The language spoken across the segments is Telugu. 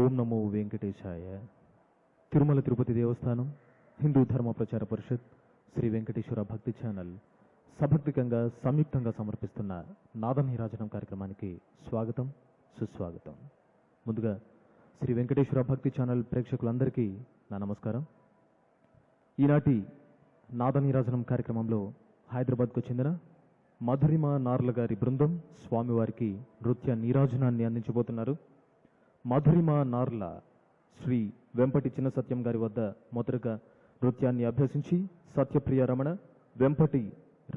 ఓం నమో వెంకటేశాయ. తిరుమల తిరుపతి దేవస్థానం, హిందూ ధర్మ ప్రచార పరిషత్, శ్రీ వెంకటేశ్వర భక్తి ఛానల్ సభక్తికంగా సంయుక్తంగా సమర్పిస్తున్న నాదనీరాజనం కార్యక్రమానికి స్వాగతం, సుస్వాగతం. ముందుగా శ్రీ వెంకటేశ్వర భక్తి ఛానల్ ప్రేక్షకులందరికీ నా నమస్కారం. ఈనాటి నాదనీరాజనం కార్యక్రమంలో హైదరాబాద్కు చెందిన మధురిమ నార్ల గారి బృందం స్వామివారికి నృత్య నీరాజనాన్ని అందించబోతున్నారు. మధురిమ నార్ల శ్రీ వెంపటి చిన్న సత్యం గారి వద్ద మొదటగా నృత్యాన్ని అభ్యసించి, సత్యప్రియ రమణ, వెంపటి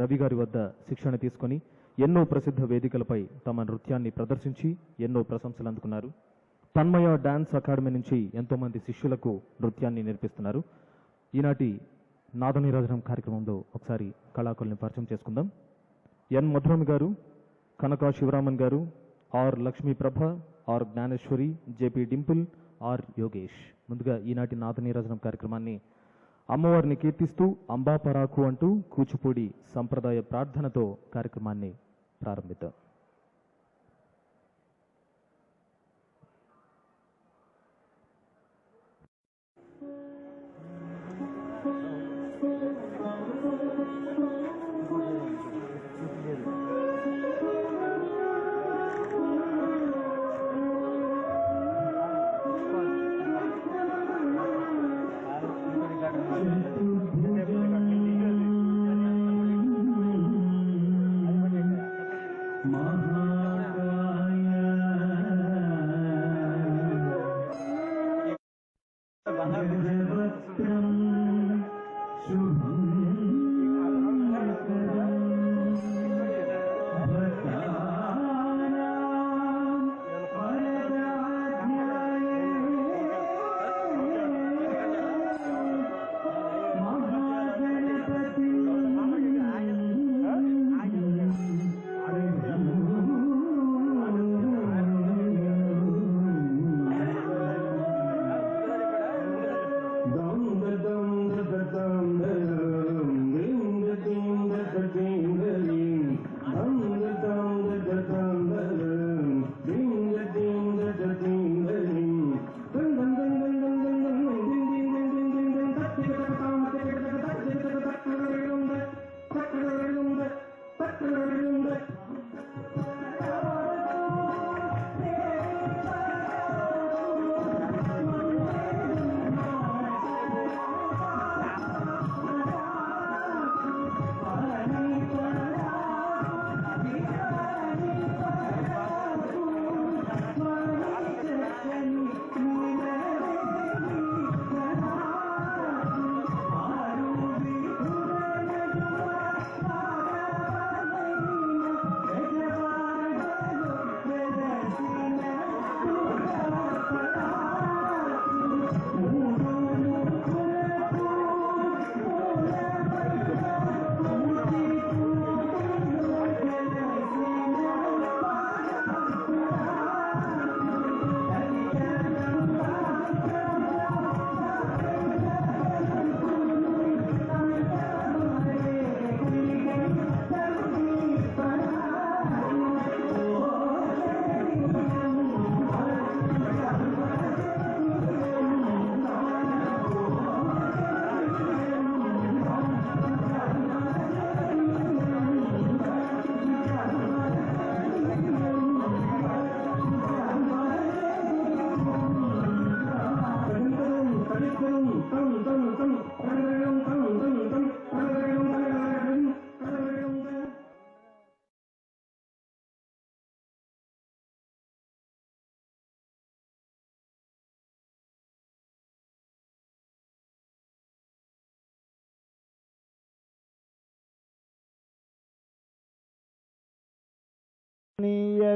రవి గారి వద్ద శిక్షణ తీసుకొని ఎన్నో ప్రసిద్ధ వేదికలపై తమ నృత్యాన్ని ప్రదర్శించి ఎన్నో ప్రశంసలు అందుకున్నారు. తన్మయ డాన్స్ అకాడమీ నుంచి ఎంతోమంది శిష్యులకు నృత్యాన్ని నేర్పిస్తున్నారు. ఈనాటి నాదనీరాజనం కార్యక్రమంలో ఒకసారి కళాకారుల్ని పరిచయం చేసుకుందాం. ఎన్ మధురమి గారు, కనకా శివరామన్ గారు, R Lakshmi Prabha, R Gnaneshwari, JP Dimple, R Yogesh. ముందుగా ఈనాటి నాదనీరాజనం కార్యక్రమాన్ని అమ్మవారిని కీర్తిస్తూ అంబాపరాకు అంటూ కూచిపూడి సంప్రదాయ ప్రార్థనతో కార్యక్రమాన్ని ప్రారంభిద్దాం.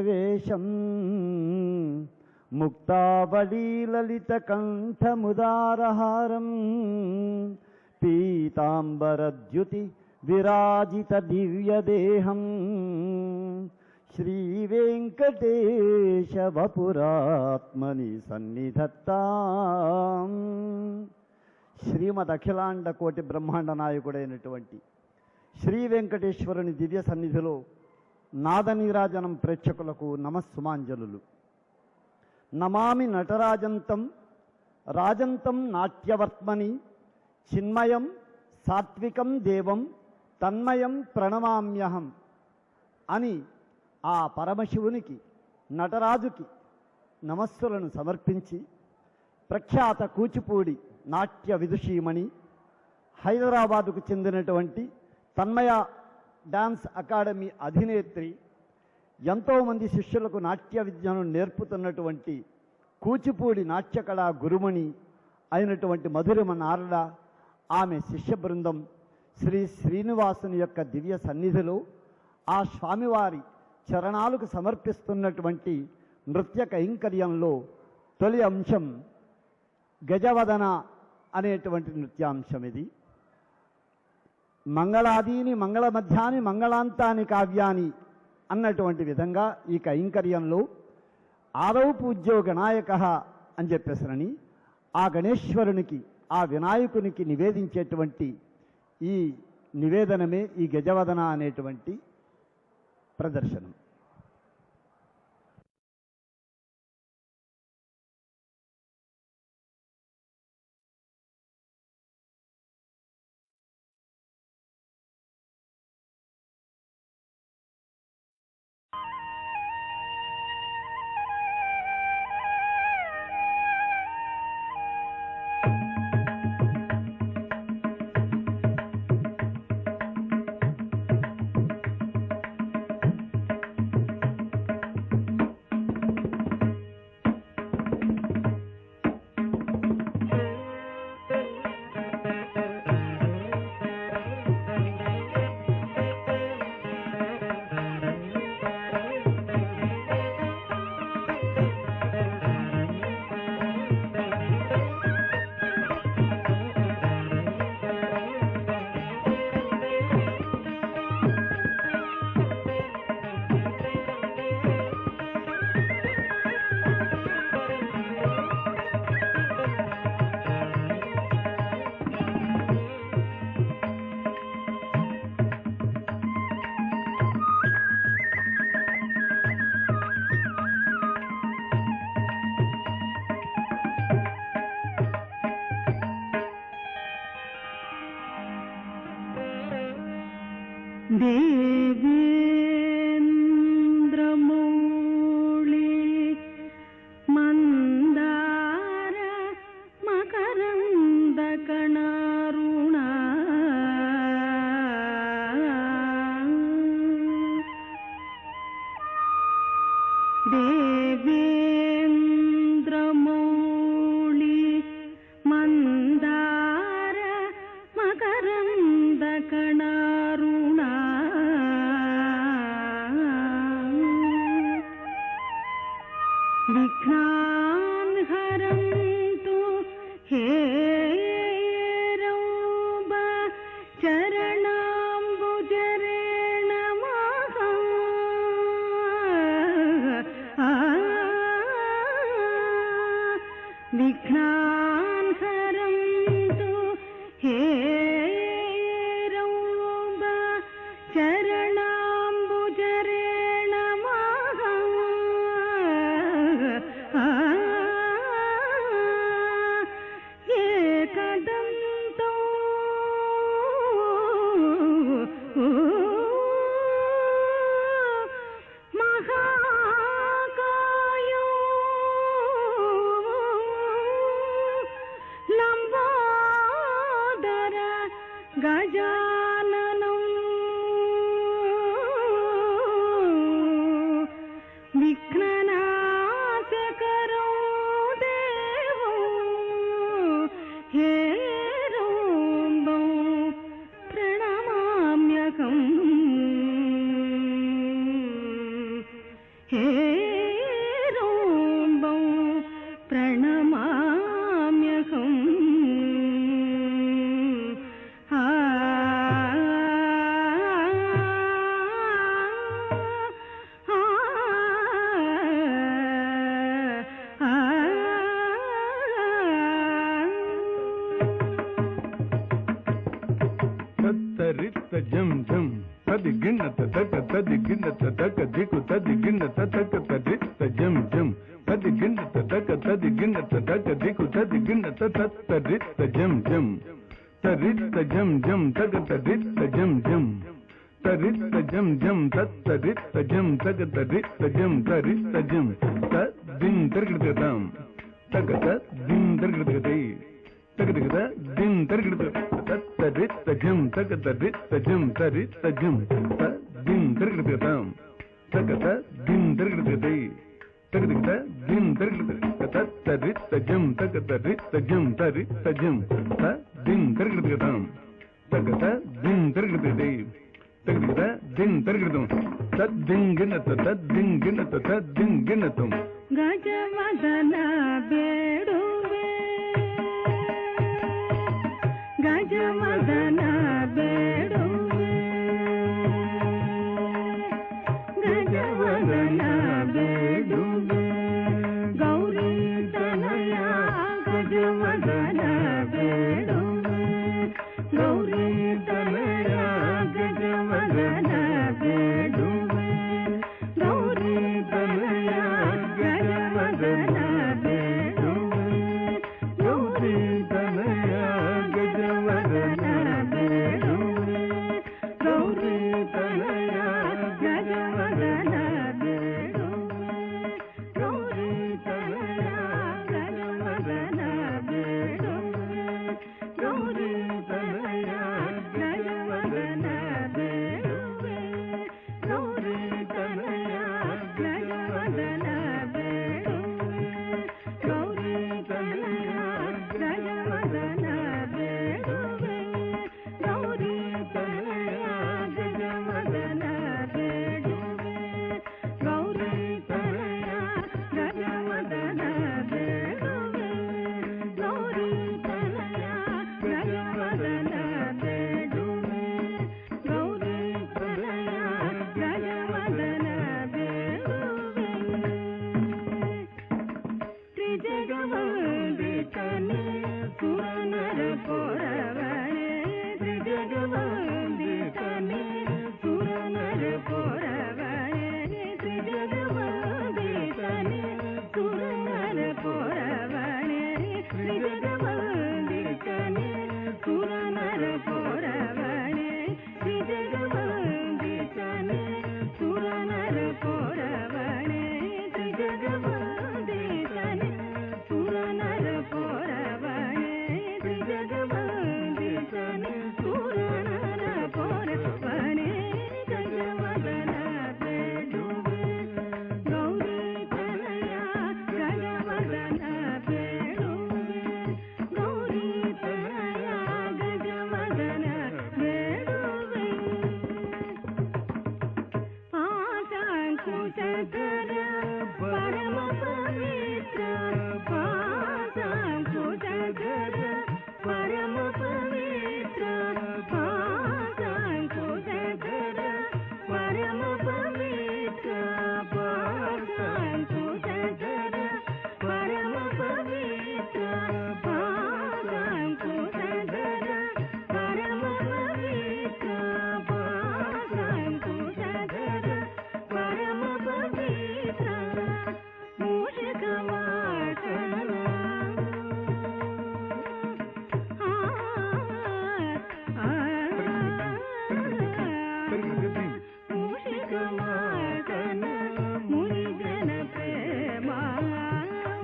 వేషం ముక్తావళీ లలిత కంఠముదారహారం పీతాంబరద్యుతి విరాజిత దివ్యదేహం శ్రీ వెంకటేశ వపురాత్మని సన్నిధత్తాం. శ్రీమద్ అఖిలాండ కోటి బ్రహ్మాండ నాయకుడైనటువంటి శ్రీ వెంకటేశ్వరుని దివ్య సన్నిధిలో నాదనీరాజనం ప్రేక్షకులకు నమస్సుమాంజలులు. నమామి నటరాజంతం రాజంతం నాట్యవర్త్మని చిన్మయం సాత్వికం దేవం తన్మయం ప్రణమామ్యహం అని ఆ పరమశివునికి నటరాజుకి నమస్సులను సమర్పించి ప్రఖ్యాత కూచిపూడి నాట్య విదుషీమణి హైదరాబాదుకు చెందినటువంటి తన్మయ డాన్స్ అకాడమీ అధినేత్రి ఎంతోమంది శిష్యులకు నాట్య విద్యను నేర్పుతున్నటువంటి కూచిపూడి నాట్యకళా గురుమణి అయినటువంటి మధురిమ నారద ఆమె శిష్య బృందం శ్రీ శ్రీనివాసుని యొక్క దివ్య సన్నిధిలో ఆ స్వామివారి చరణాలకు సమర్పిస్తున్నటువంటి నృత్య కైంకర్యంలో తొలి అంశం గజవదన అనేటువంటి నృత్యాంశం. ఇది మంగళాదీని మంగళ మధ్యాని మంగళాంతాని కావ్యాని అన్నటువంటి విధంగా ఈ కైంకర్యంలో ఆదౌ పూజ్యో గణాయక అని చెప్పేసరని ఆ గణేశ్వరునికి ఆ వినాయకునికి నివేదించేటువంటి ఈ నివేదనమే ఈ గజవదన అనేటువంటి ప్రదర్శనం. దేవేంద్రమౌళి మందార మకరంద కణారుణ దేవేంద్రమౌళి మందార మకరంద కణారుణ విఘ్నాన్ హరంతు హే రౌబ చరణాంబుజరేణ మహా విఘ్నాన్ హరంతు హే రౌబ చరణాంబుజరేణ మహా ఏకదంతో మహాకాయో లంబోదర గజాననం విఘ్ననాశకరో దేవో హే రౌంబం ప్రణమామ్యకం హే రౌంబం ప్రణమామ్యకం ఆ తత్తరిత్త జం జం tadi ginna taka tadi ginna taka diku tadi ginna taka tadi jam jam tadi ginna taka tadi ginna taka diku tadi ginna tadi jam jam tadi jam jam taka tadi jam jam tadi jam jam tadi jam taka tadi jam tadi jam din tergedam taka din tergedai taka din tergedam tadi jam taka tadi jam tadi jam din tergedam taka din tergedai taka din tergedam tadi jam taka tadi jam tadi jam din tergedam taka din tergedai taka din tergedam tadinginnatum ಗಜವದನ ಬೇಡುವೆ ಗಜವದನ ಬೇಡುವೆ ಗಜವದನ ಬೇಡುವೆ ಗೌರಿ ತನಯ ಗಜವದನ ಬೇಡುವೆ ಗೌರಿ ತನಯ ಗಜವದನ ಬೇಡುವೆ ಗೌರಿ ತನಯ ಗಜವದನ ಬೇಡುವೆ ಗೌರಿ ತನಯ ಗಜವದನ ಬೇಡುವೆ ಗೌರಿ ತನಯ ಗಜವದನ ಬೇಡುವೆ ಗೌರಿ ತನಯ ಗಜವದನ ಬೇಡುವೆ ಗೌರಿ ತನಯ ಗಜವದನ ಬೇಡುವೆ ಗೌರಿ ತನಯ ಗಜವದನ ಬೇಡುವೆ ಗೌರಿ ತನಯ ಗಜವದನ ಬೇಡುವೆ ಗೌರಿ ತನಯ ಗಜವದನ ಬೇಡುವೆ ಗೌರಿ ತನಯ ಗಜವದನ ಬೇಡುವೆ ಗೌರಿ ತನಯ ಗಜವದನ ಬೇಡುವೆ ಗೌರಿ ತನಯ ಗಜವದನ ಬೇಡುವೆ ತ್ರಿಜಗವಂದಿತನೇ ಸುರನರ ಪೊರವನೇ ತ್ರಿಜಗವಂದಿತನೇ ಸುರನರ ಪೊರವನೇ ತ್ರಿಜಗವಂದಿತನೇ ಸುರನರ ಪೊರವನೇ ತ್ರಿಜಗವಂದಿತನೇ ಸುರನರ ಪೊರವನೇ ತ್ರಿಜಗವಂದಿತನೇ ಸುರನರ ಪೊರವನೇ ತ್ರಿಜಗವಂದಿತನೇ ಸುರನರ ಪೊರವನೇ ತ್ರಿಜಗವಂದಿತನೇ ಸುರನರ ಪೊರವನೇ ಗಜವದನ ಬೇಡುವೆ ಗೌರಿ ತನಯ ಗಜವದನ ಬೇಡುವೆ ಗೌರಿ ತನಯ ಗಜವದನ ಬೇಡುವೆ ಪಾಶಾಂಕುಶಧರ ಪರಮ ಪವಿತ್ರ ಪಾಶಾಂಕುಶಧರ ಪರಮ ಪವಿತ್ರ ಪಾಶಾಂಕುಶಧರ ಪರಮ ಪವಿತ್ರ ಪಾಶಾಂಕುಶಧರ ಪರಮ ಪವಿತ್ರ ಪಾಶಾಂಕುಶಧರ ಪರಮ ಪವಿತ್ರ ಪಾಶಾಂಕುಶಧರ ಪರಮ ಪವಿತ್ರ ಮೂಷಿಕವಾಸನ ಮೂಷಿಕವಾಸನ ಮುನಿಜನ ಪ್ರೇಮ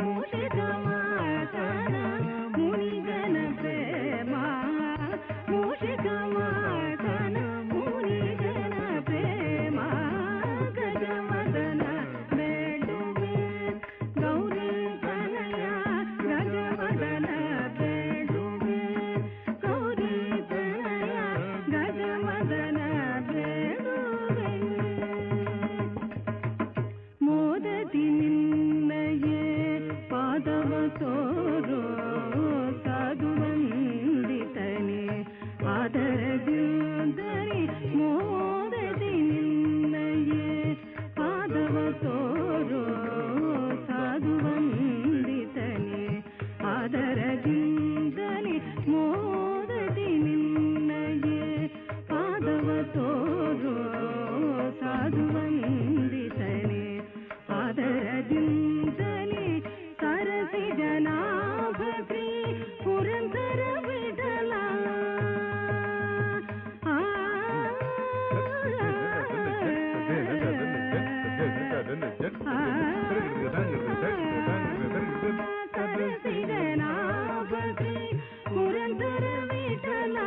ಮೂಷಿಕವಾಸನ ಮುನಿಜನ ಪ್ರೇಮ ಮೂಷಿಕವಾಸನ ಮುನಿಜನ ಪ್ರೇಮ ಗಜವದನ ಬೇಡುವೆ ಗೌರಿ ತನಯ ಗಜವದನ ಬೇಡುವೆ ಗೌರಿ ತನಯ ಗಜವದನ ಬೇಡುವೆ ಮೋದದಿ ನಿನ್ನಯೇ ಪಾದವ ತೋರೋ ಸಾಧುವಂದಿತನೇ ಆದರದಿಂದರಿ ಮೋದದಿ ನಿನ್ನಯೇ ಪಾದವ ತೋರೋ ಸಾಧುವಂದಿತನೇ ಆದರದಿಂದಲಿ ಮೋದದಿ ನಿನ್ನಯೇ ಪಾದವ ತೋರೋ जनाभ श्री पुरंदर विठला सरसी जनाभ श्री पुरंदर विठला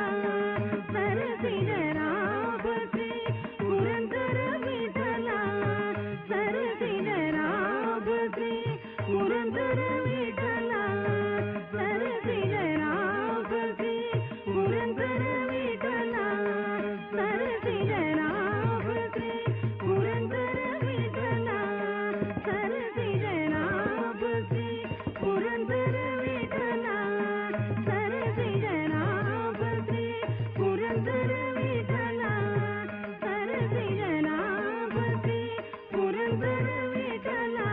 सरसी जनाभ श्री पुरंदर विठला सरसी जनाभ श्री पुरंदर विठला सरसी जनाभ श्री पुरंदर विठला सरसी जनाभ श्री पुरंदर विठला सरसी जनाभ श्री पुरंदर विठला सरसी जनाभ श्री पुरंदर विठला सरसी जनाभ श्री पुरंदर विठला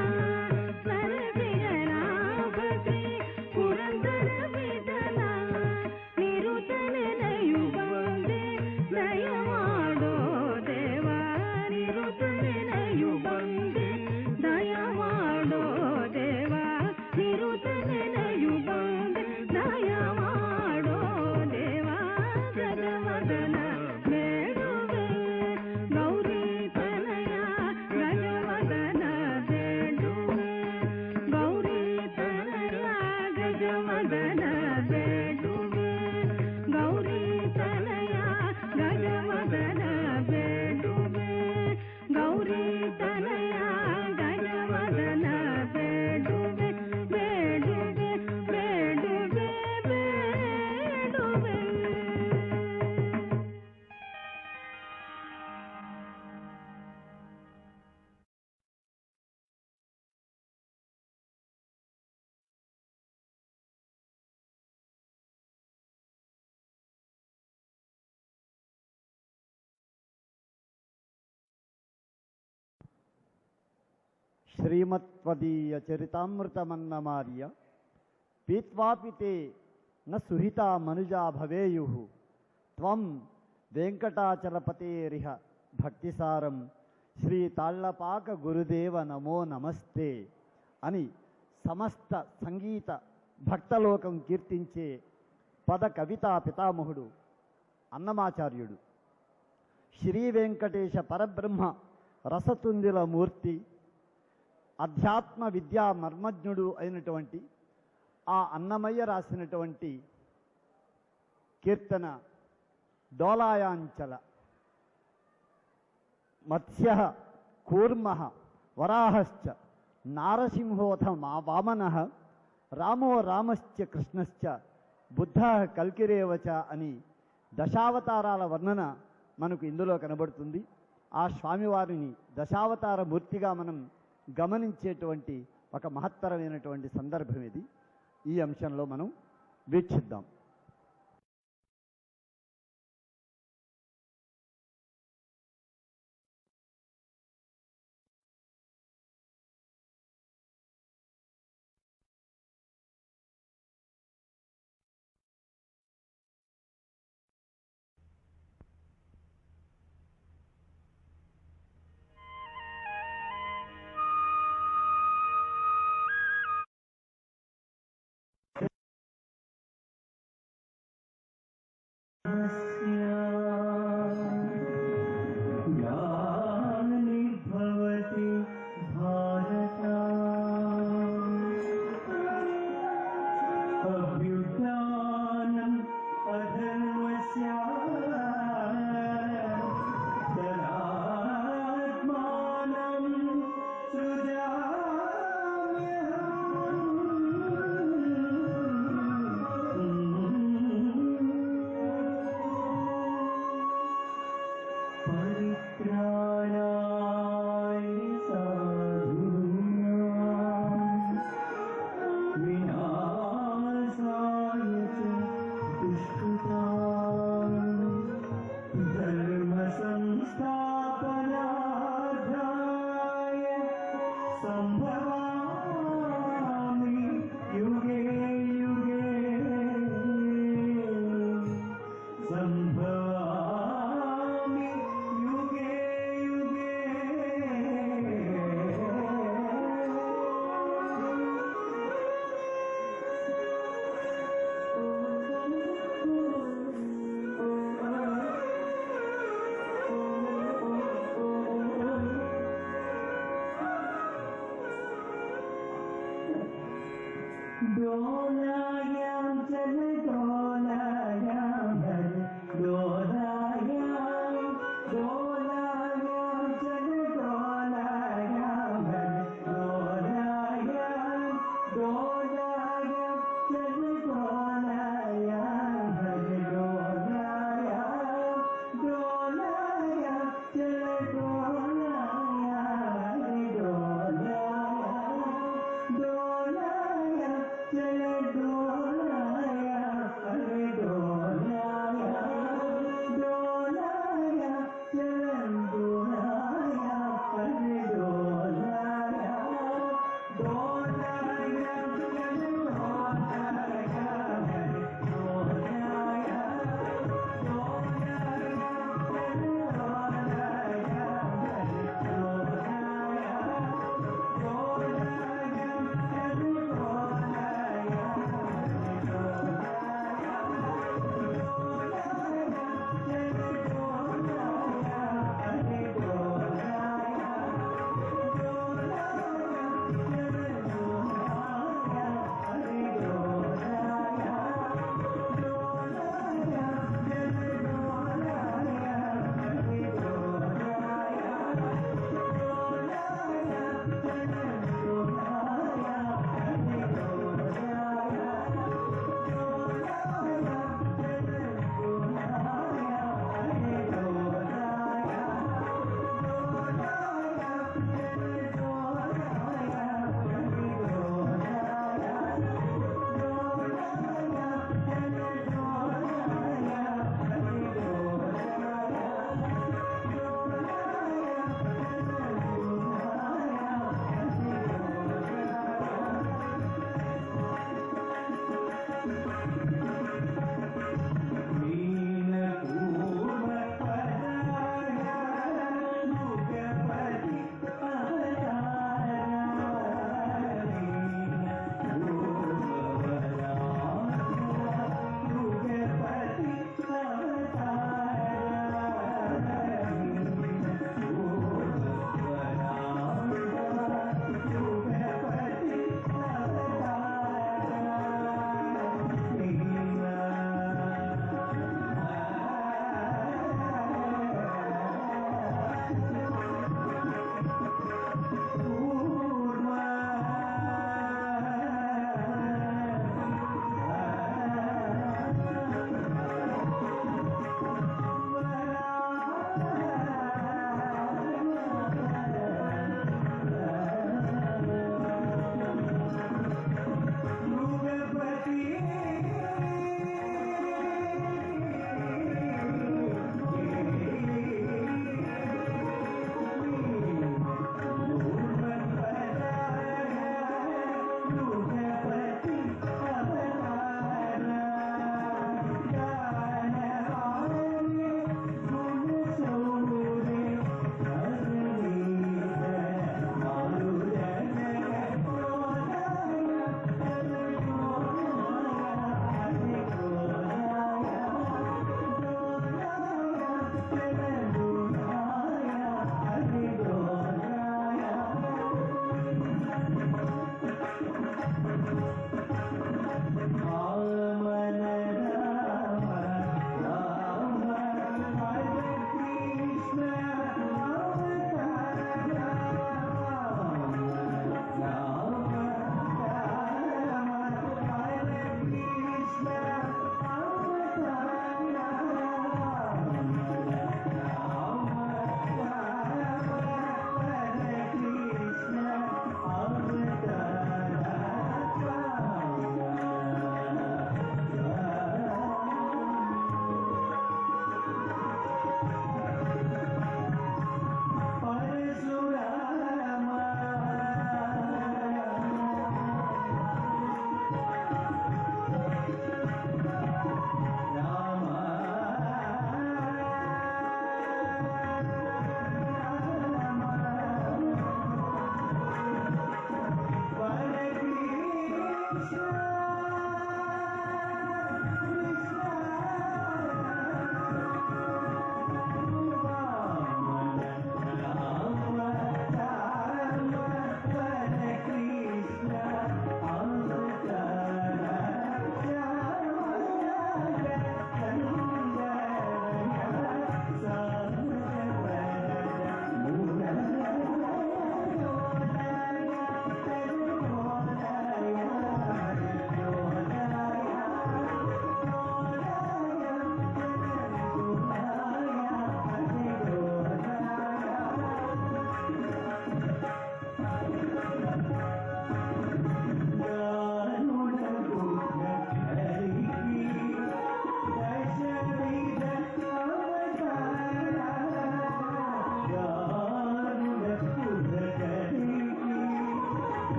सरसी जनाभ श्री पुरंदर विठला निरुतने दयु बंदे दयमाडो देवा निरुतने दयु बंदे दयमाडो देवा निरुतने दयु बंदे दयमाडो देवा गजवदन बेडुवे गौरी तनया गजवदन बेडुवे गौरी तनया गजवदन बेडुवे गौरी तनया गजवदन बेडुवे गौरी तनया गजवदन बेडुवे बेडुवे बेडुवे बेडुवे శ్రీమత్వదీయ చరితామృతమన్నమార్య పీత్వాపి తే న సుహితా మనుజా భవేయుః త్వం వెంకటాచలపతేరిహ భక్తిసారం శ్రీ తాళ్లపాక గురుదేవ నమో నమస్తే అని సమస్త సంగీత భక్తలోకం కీర్తించే పద కవితా పితామహుడు అన్నమాచార్యుడు శ్రీ వెంకటేశ పరబ్రహ్మ రసతుందిల మూర్తి అధ్యాత్మ విద్యా మర్మజ్ఞుడు అయినటువంటి ఆ అన్నమయ్య రాసినటువంటి కీర్తన డోలాయాంచల మత్స్య కూర్మ వరాహశ్చ నారసింహోథ వామన రామో రామశ్చ కృష్ణశ్చ బుద్ధ కల్కిరేవచ అని దశావతారాల వర్ణన మనకు ఇందులో కనబడుతుంది. ఆ స్వామివారిని దశావతార మూర్తిగా మనం గమనించేటువంటి ఒక మహత్తరమైనటువంటి సందర్భం ఇది. ఈ అంశంలో మనం వీక్షిద్దాం. विनाशाय डोलायाम चल डोलायाम हरे डोलायाम डोलायाम चल डोलायाम हरे डोलायाम डोलायाम चल डोलायाम हरे डोलायाम डोलायाम चल डोलायाम हरे डोलायाम डोलायाम चल डोलायाम हरे डोलायाम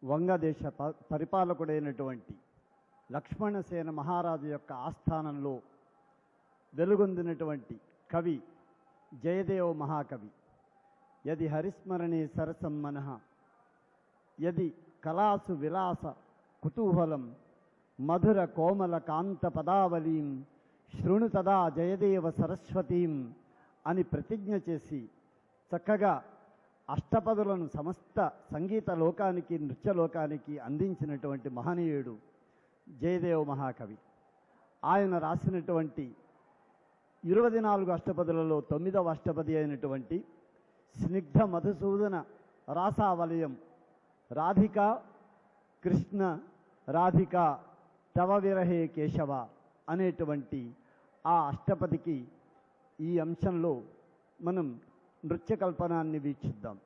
వంగదేశ పరిపాలకుడైనటువంటి లక్ష్మణసేన మహారాజు యొక్క ఆస్థానంలో వెలుగొందినటువంటి కవి జయదేవ మహాకవి. యది హరిస్మరణే సరసం మనః యది కళాసు విలాస కుతూహలం మధుర కోమల కాంత పదావళీం శృణు తదా జయదేవ సరస్వతీం అని ప్రతిజ్ఞ చేసి చక్కగా అష్టపదులను సమస్త సంగీత లోకానికి నృత్యలోకానికి అందించినటువంటి మహనీయుడు జయదేవ మహాకవి. ఆయన రాసినటువంటి 24 అష్టపదులలో 9వ అష్టపది అయినటువంటి స్నిగ్ధ మధుసూదన రాసావలయం రాధిక కృష్ణ రాధిక తవ విరహే కేశవ అనేటువంటి ఆ అష్టపదికి ఈ అంశంలో మనం నృత్య కల్పనాన్ని వీక్షిద్దాం.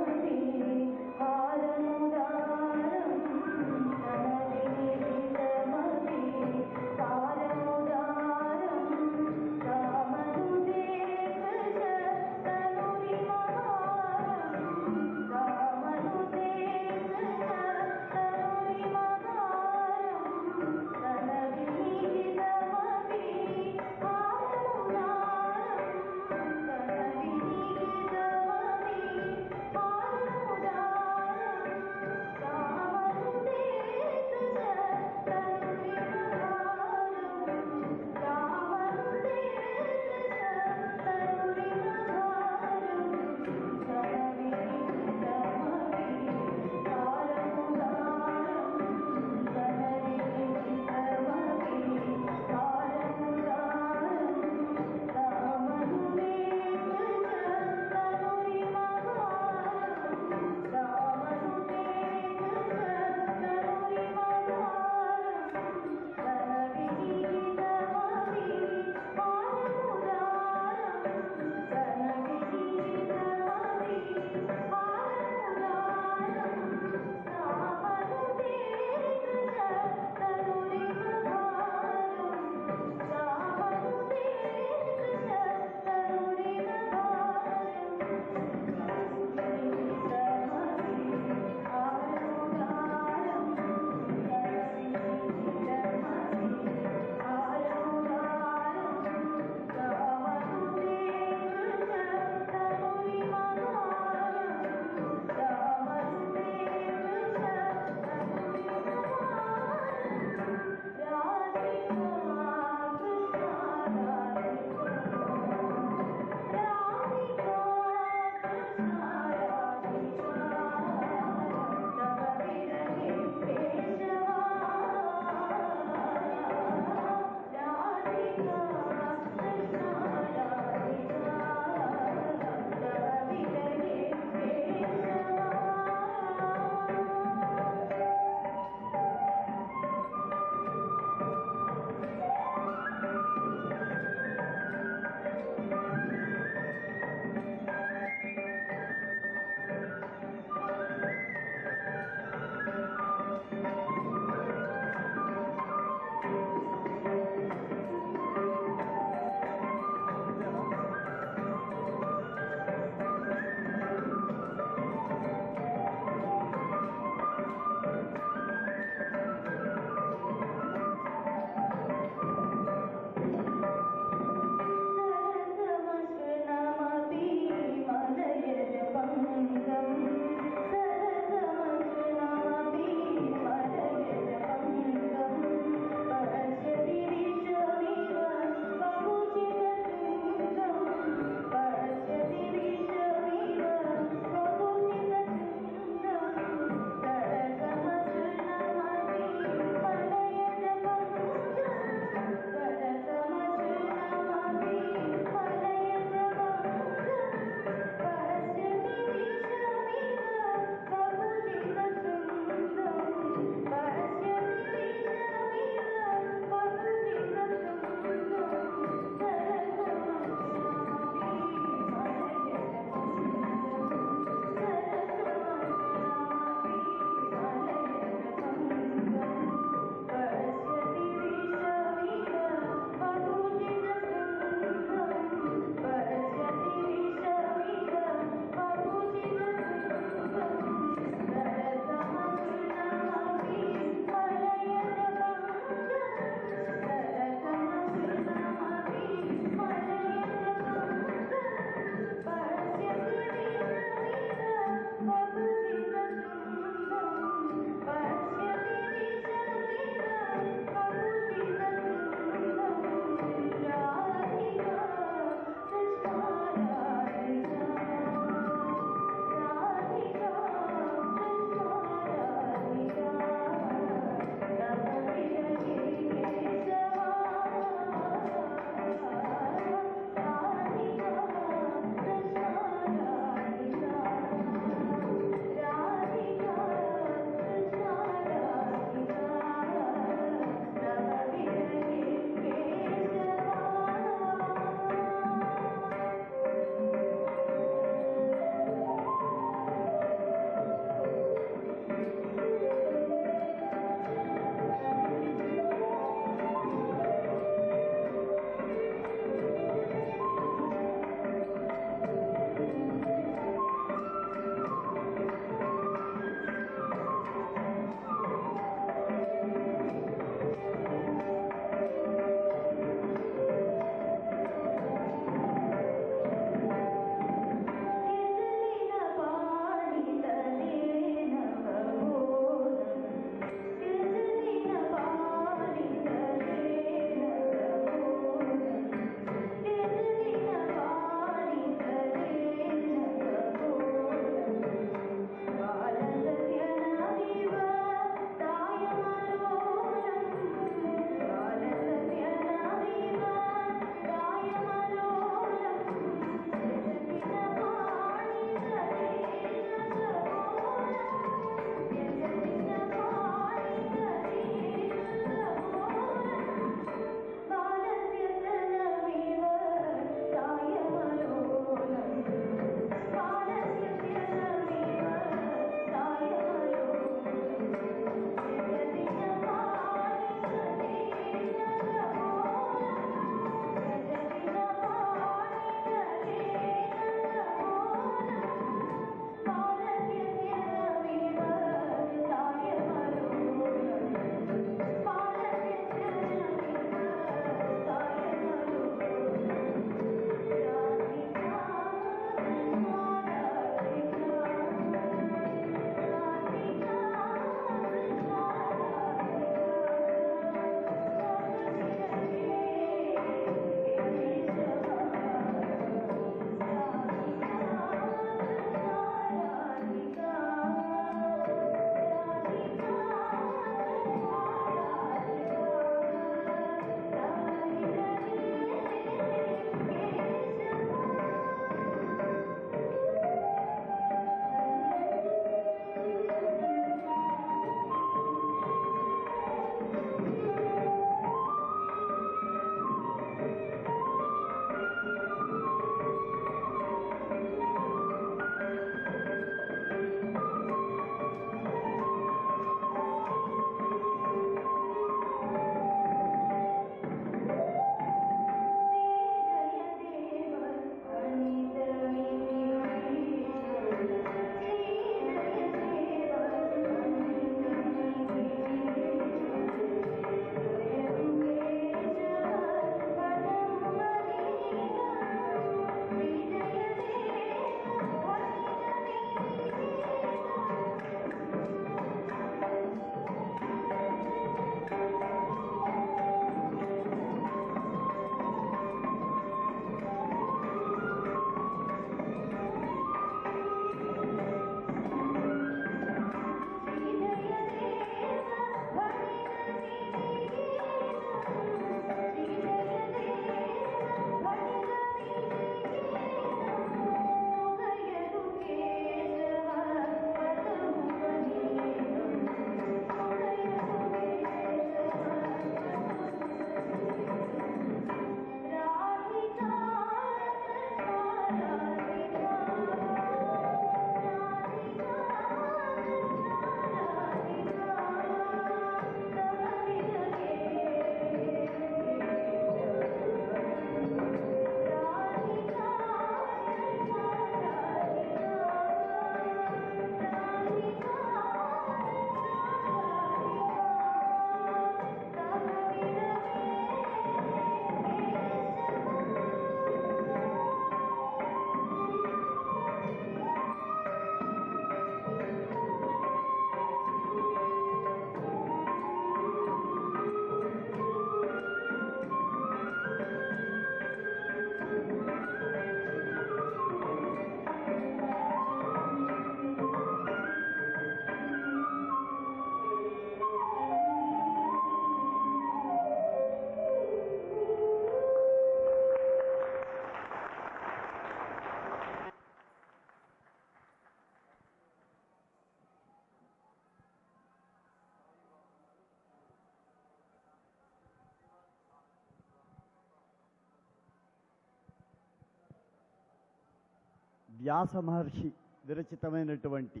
వ్యాస మహర్షి విరచితమైనటువంటి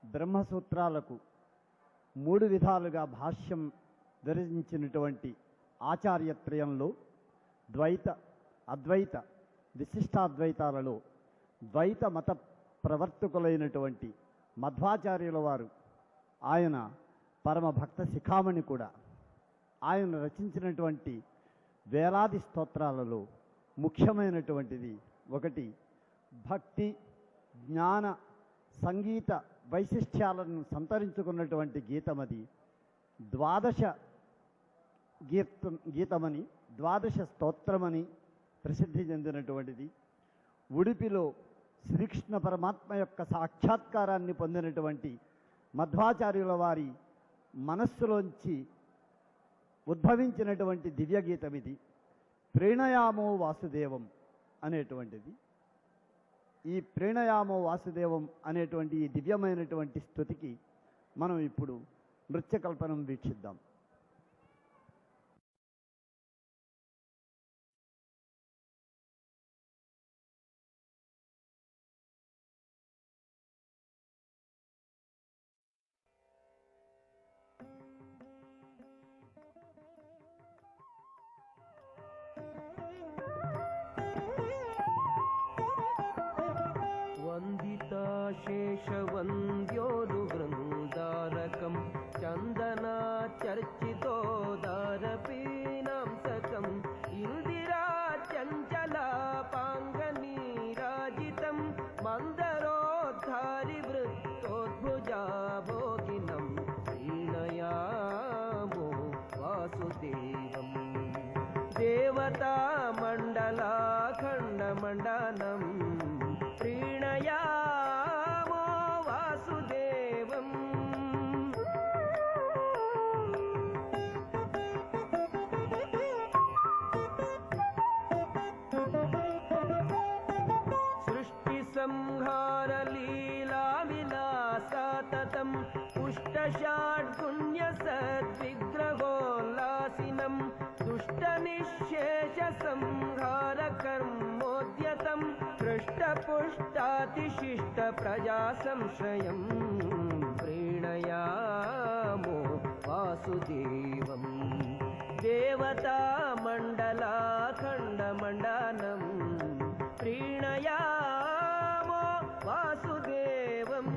బ్రహ్మసూత్రాలకు 3 విధాలుగా భాష్యం విరచించినటువంటి ఆచార్యత్రయంలో ద్వైత, అద్వైత, విశిష్టాద్వైతాలలో ద్వైత మత ప్రవర్తకులైనటువంటి మధ్వాచార్యుల వారు, ఆయన పరమ భక్త శిఖామణి కూడా. ఆయన రచించినటువంటి వేలాది స్తోత్రాలలో ముఖ్యమైనటువంటిది ఒకటి భక్తి, జ్ఞాన, సంగీత వైశిష్ట్యాలను సంతరించుకున్నటువంటి గీతమది. ద్వాదశ గీతమని, ద్వాదశ స్తోత్రమని ప్రసిద్ధి చెందినటువంటిది. ఉడిపిలో శ్రీకృష్ణ పరమాత్మ యొక్క సాక్షాత్కారాన్ని పొందినటువంటి మధ్వాచార్యుల వారి మనస్సులోంచి ఉద్భవించినటువంటి దివ్యగీతం ఇది. ప్రీణయామో వాసుదేవం అనేటువంటిది. ఈ ప్రీణయామో వాసుదేవం అనేటువంటి ఈ దివ్యమైనటువంటి స్తుతికి మనం ఇప్పుడు నృత్యకల్పనం వీక్షిద్దాం. वन्दिताशेषवन्द्योरुवृन्दारकं चन्दनाचर्चितोदारपीनांसकम् इन्दिराचञ्चलापाङ्गनीराजितं मन्दरोद्धारिवृत्तोद्भुजाभोगिनं प्रीणयामो वासुदेवम् देवतामण्डलाखण्डमण्डनं प्रीणयामो वासुदेवम् सृष्टिसंहारलीलाविलासाततं पुष्टषाड्गुण्यसद्विग्रहोल्लासिनं दुष्टनिःशेषसंहारकर्मोद्यतं हृष्टपुष्टातिशिष्टप्रजासंश्रयं प्रीणयामो वासुदेवम् देवतामण्डलाखण्डमण्डनं प्रीणयामो वासुदेवम्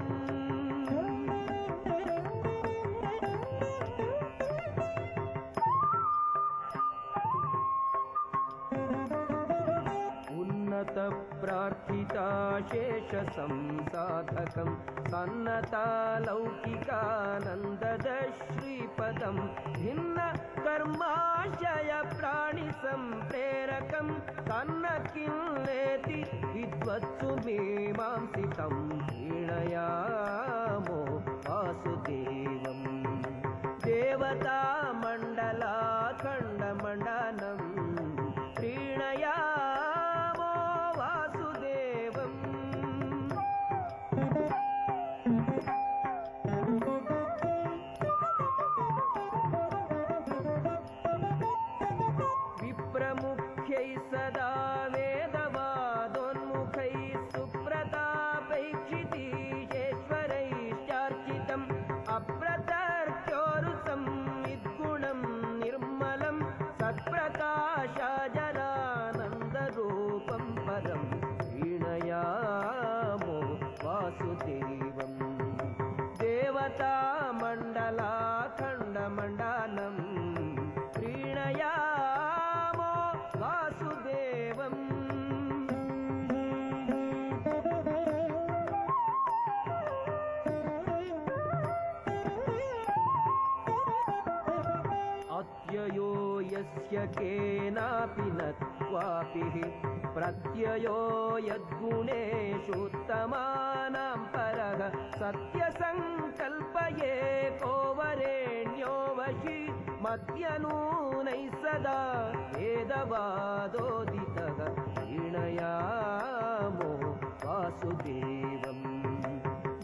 उन्नतप्रार्थिताशेषसंसाधकं सन्नतालौकिकानन्ददश्रीपदं भिन्नकर्माशयप्राणिसम्प्रेरकं तन्नकिल्लेति विद्वत्सु मीमांसितं प्रीणयामो वासुदेवम् देवतामण्डलाखण्डमण्डनं प्रीणयामो वासुदेवम् विप्रमुख्यैः सदा वेदवादोन्मुखैः सुप्रतापैक्षितीशेश्वरैश्चार्चितम् अप्रतर्क्योरुसं यद्गुणं निर्मलं सत्प्रकाशाजरानन्दरूपं परं प्रीणयामो वासुदेवम् देवतामण्डलाखण्डमण्डनं प्रीणयामो वासुदेवम् अत्ययो यस्य केनापि न क्वापि प्रत्ययो यद्गुणेषुत्तमानां परः सत्यसङ्कल्पये को वरेण्यो वशी मध्यनूनैः सदा वेदवादोदितः प्रीणयामो वासुदेवम्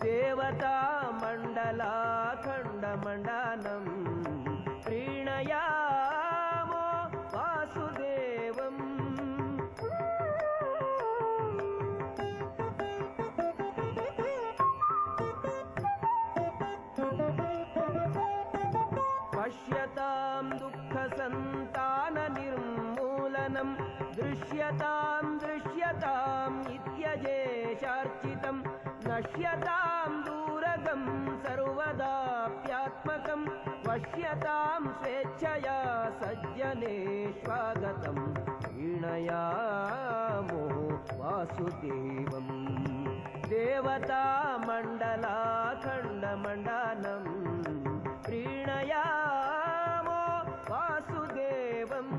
देवतामण्डलाखण्डमण्डनं प्रीणयामो वासुदेवम् दृश्यतां दृश्यताम् इत्यजेशार्चितं नश्यतां दूरगं सर्वदाप्यात्मकं वश्यतां स्वेच्छया सज्जने स्वागतं प्रीणयामो वासुदेवम् देवतामण्डलाखण्डमण्डनं प्रीणयामो वासुदेवम्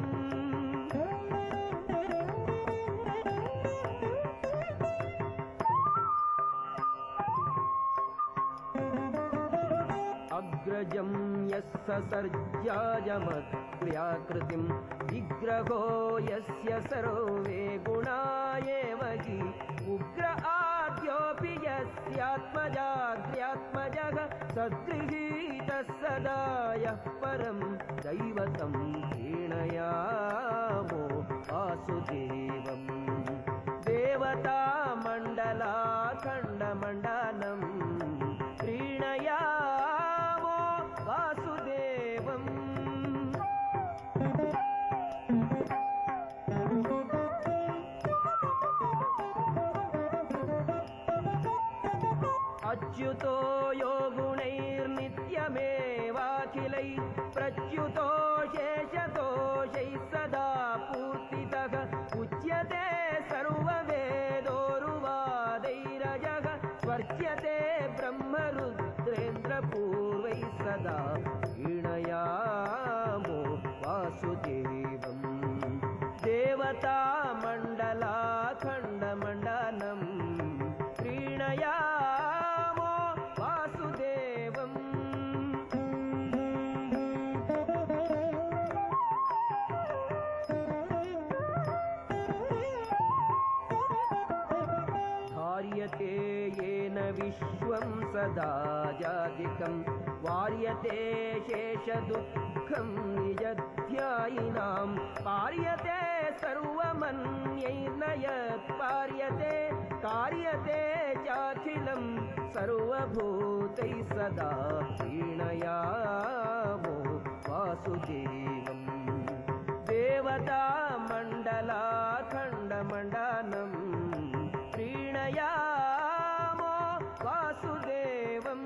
अग्रजं यस्य सर्जायमत्क्रियाकृतिं विग्रहो यस्य सर्वे गुणा एव हि उग्र आद्योऽपि यस्यात्मजाग्र्यात्मजः सद्गृहीतः सदा यः परं दैवतं प्रीणयामो वासुदेवम् देवतामण्डलाखण्डमण्डनं प्रीणयामो वासुदेवम् अच्युतो यो गुणैर्नित्यमेवाखिलैः प्रच्युतो शेषतोषैः सदा पूर्तितः उच्यते सर्ववेदोरुवादैरजः स्वर्च्यते ब्रह्मरुद्रेन्द्रपूर्वैः सदा प्रीणयामो वासुदेवम् देवतामण्डलाखण्डमण्डनं प्रीणयामो वासुदेवम् धार्यते येन विश्वं सदा जातिकं वार्यते शेषदुःखं निजध्यायिनां पार्यते सर्वमन्यैर्न यत्पार्यते कार्यते चाखिलं सर्वभूतैः सदा प्रीणयामो वासुदेवम् देवतामण्डलाखण्डमण्डनं प्रीणयामो वासुदेवम्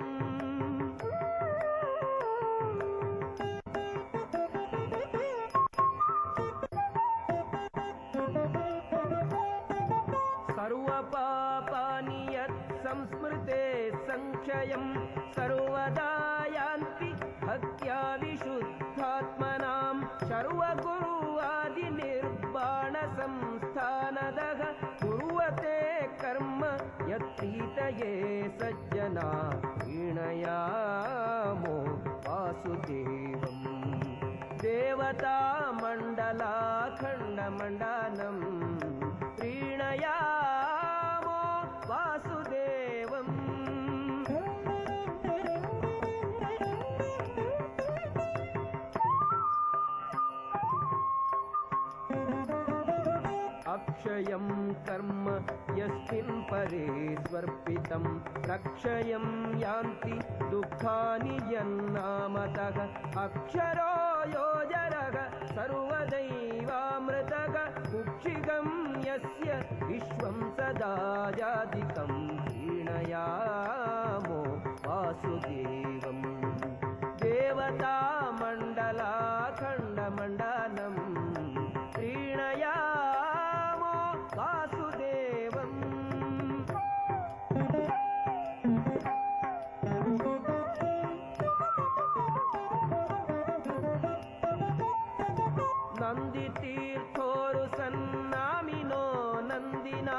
सर्वपापानि यत्संस्मृते संक्षयं सर्वदा यान्ति भक्त्या विशुद्धात्मनां सर्वगुरुवादिनिर्वाणसंस्थानदः कुर्वते कर्म यत्प्रीतये सज्जना प्रीणयामो वासुदेवम् देवतामण्डलाखण्डमण्डनं प्रीणयामो वासुदेवम् अक्षयं कर्म यस्मिन् परे स्वर्पितं रक्षयं यान्ति दुःखानि यन्नामतः अक्षरो योजरः सर्वदैवामृतः कुक्षिगं यस्य विश्वं सदा जातिकं प्रीणयामो वासुदेवम् देवतामण्डलाखण्डमण्डनं प्रीणयामो वासुदेवम् नन्दितीर्थोरुसन्नामिनो नन्दिना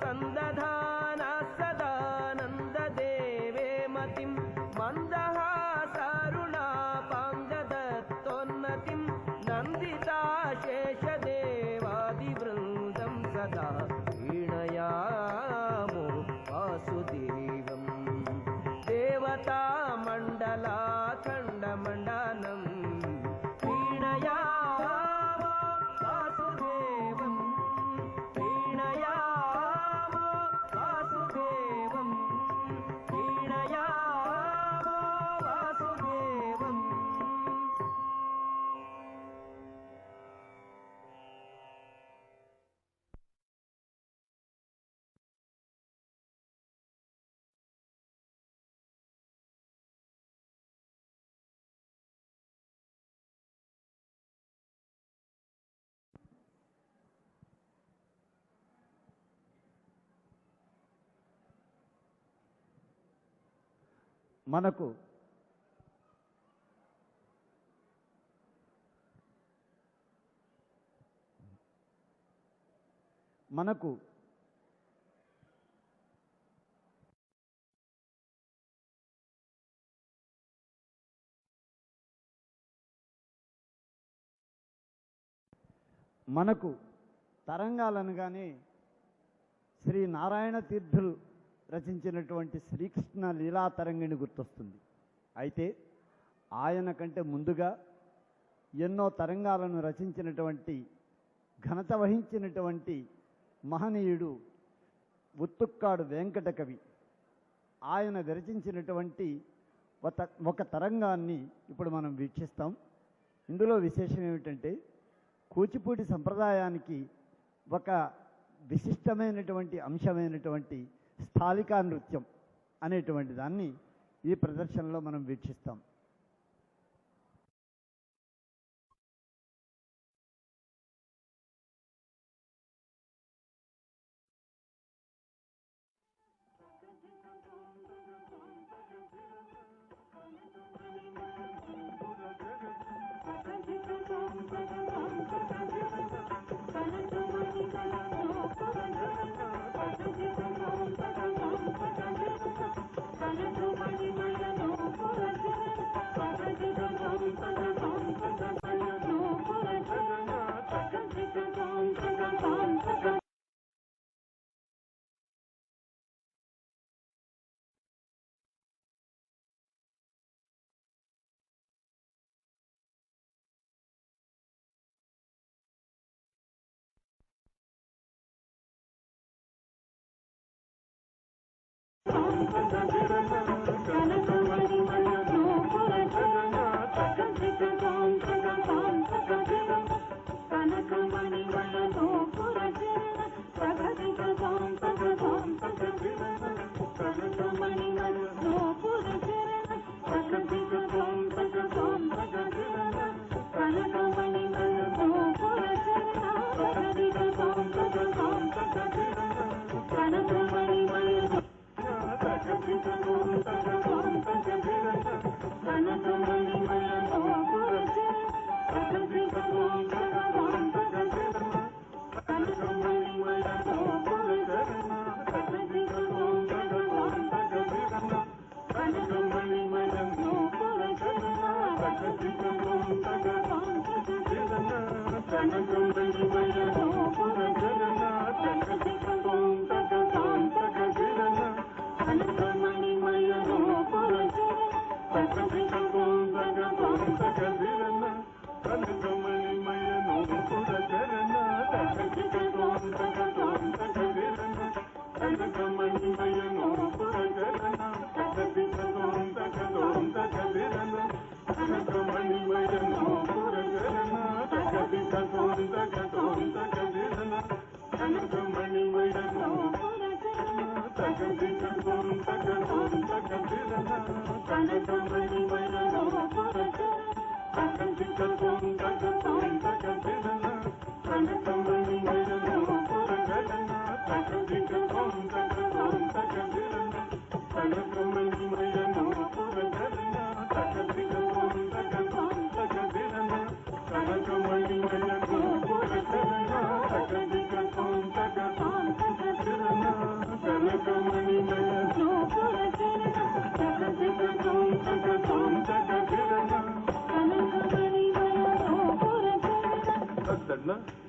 सन्दधाना మనకు మనకు మనకు తరంగాలనగానే శ్రీ నారాయణ తీర్థులు రచించినటువంటి శ్రీకృష్ణ లీలా తరంగిణి గుర్తొస్తుంది. అయితే ఆయన కంటే ముందుగా ఎన్నో తరంగాలను రచించినటువంటి ఘనత వహించినటువంటి మహనీయుడు ఉత్తుక్కాడు వెంకట కవి. ఆయన విరచించినటువంటి ఒక తరంగాన్ని ఇప్పుడు మనం వీక్షిస్తాం. ఇందులో విశేషం ఏమిటంటే కూచిపూడి సంప్రదాయానికి ఒక విశిష్టమైనటువంటి అంశమైనటువంటి స్థాలికా నృత్యం అనేటువంటి దాన్ని ఈ ప్రదర్శనలో మనం వీక్షిస్తాం.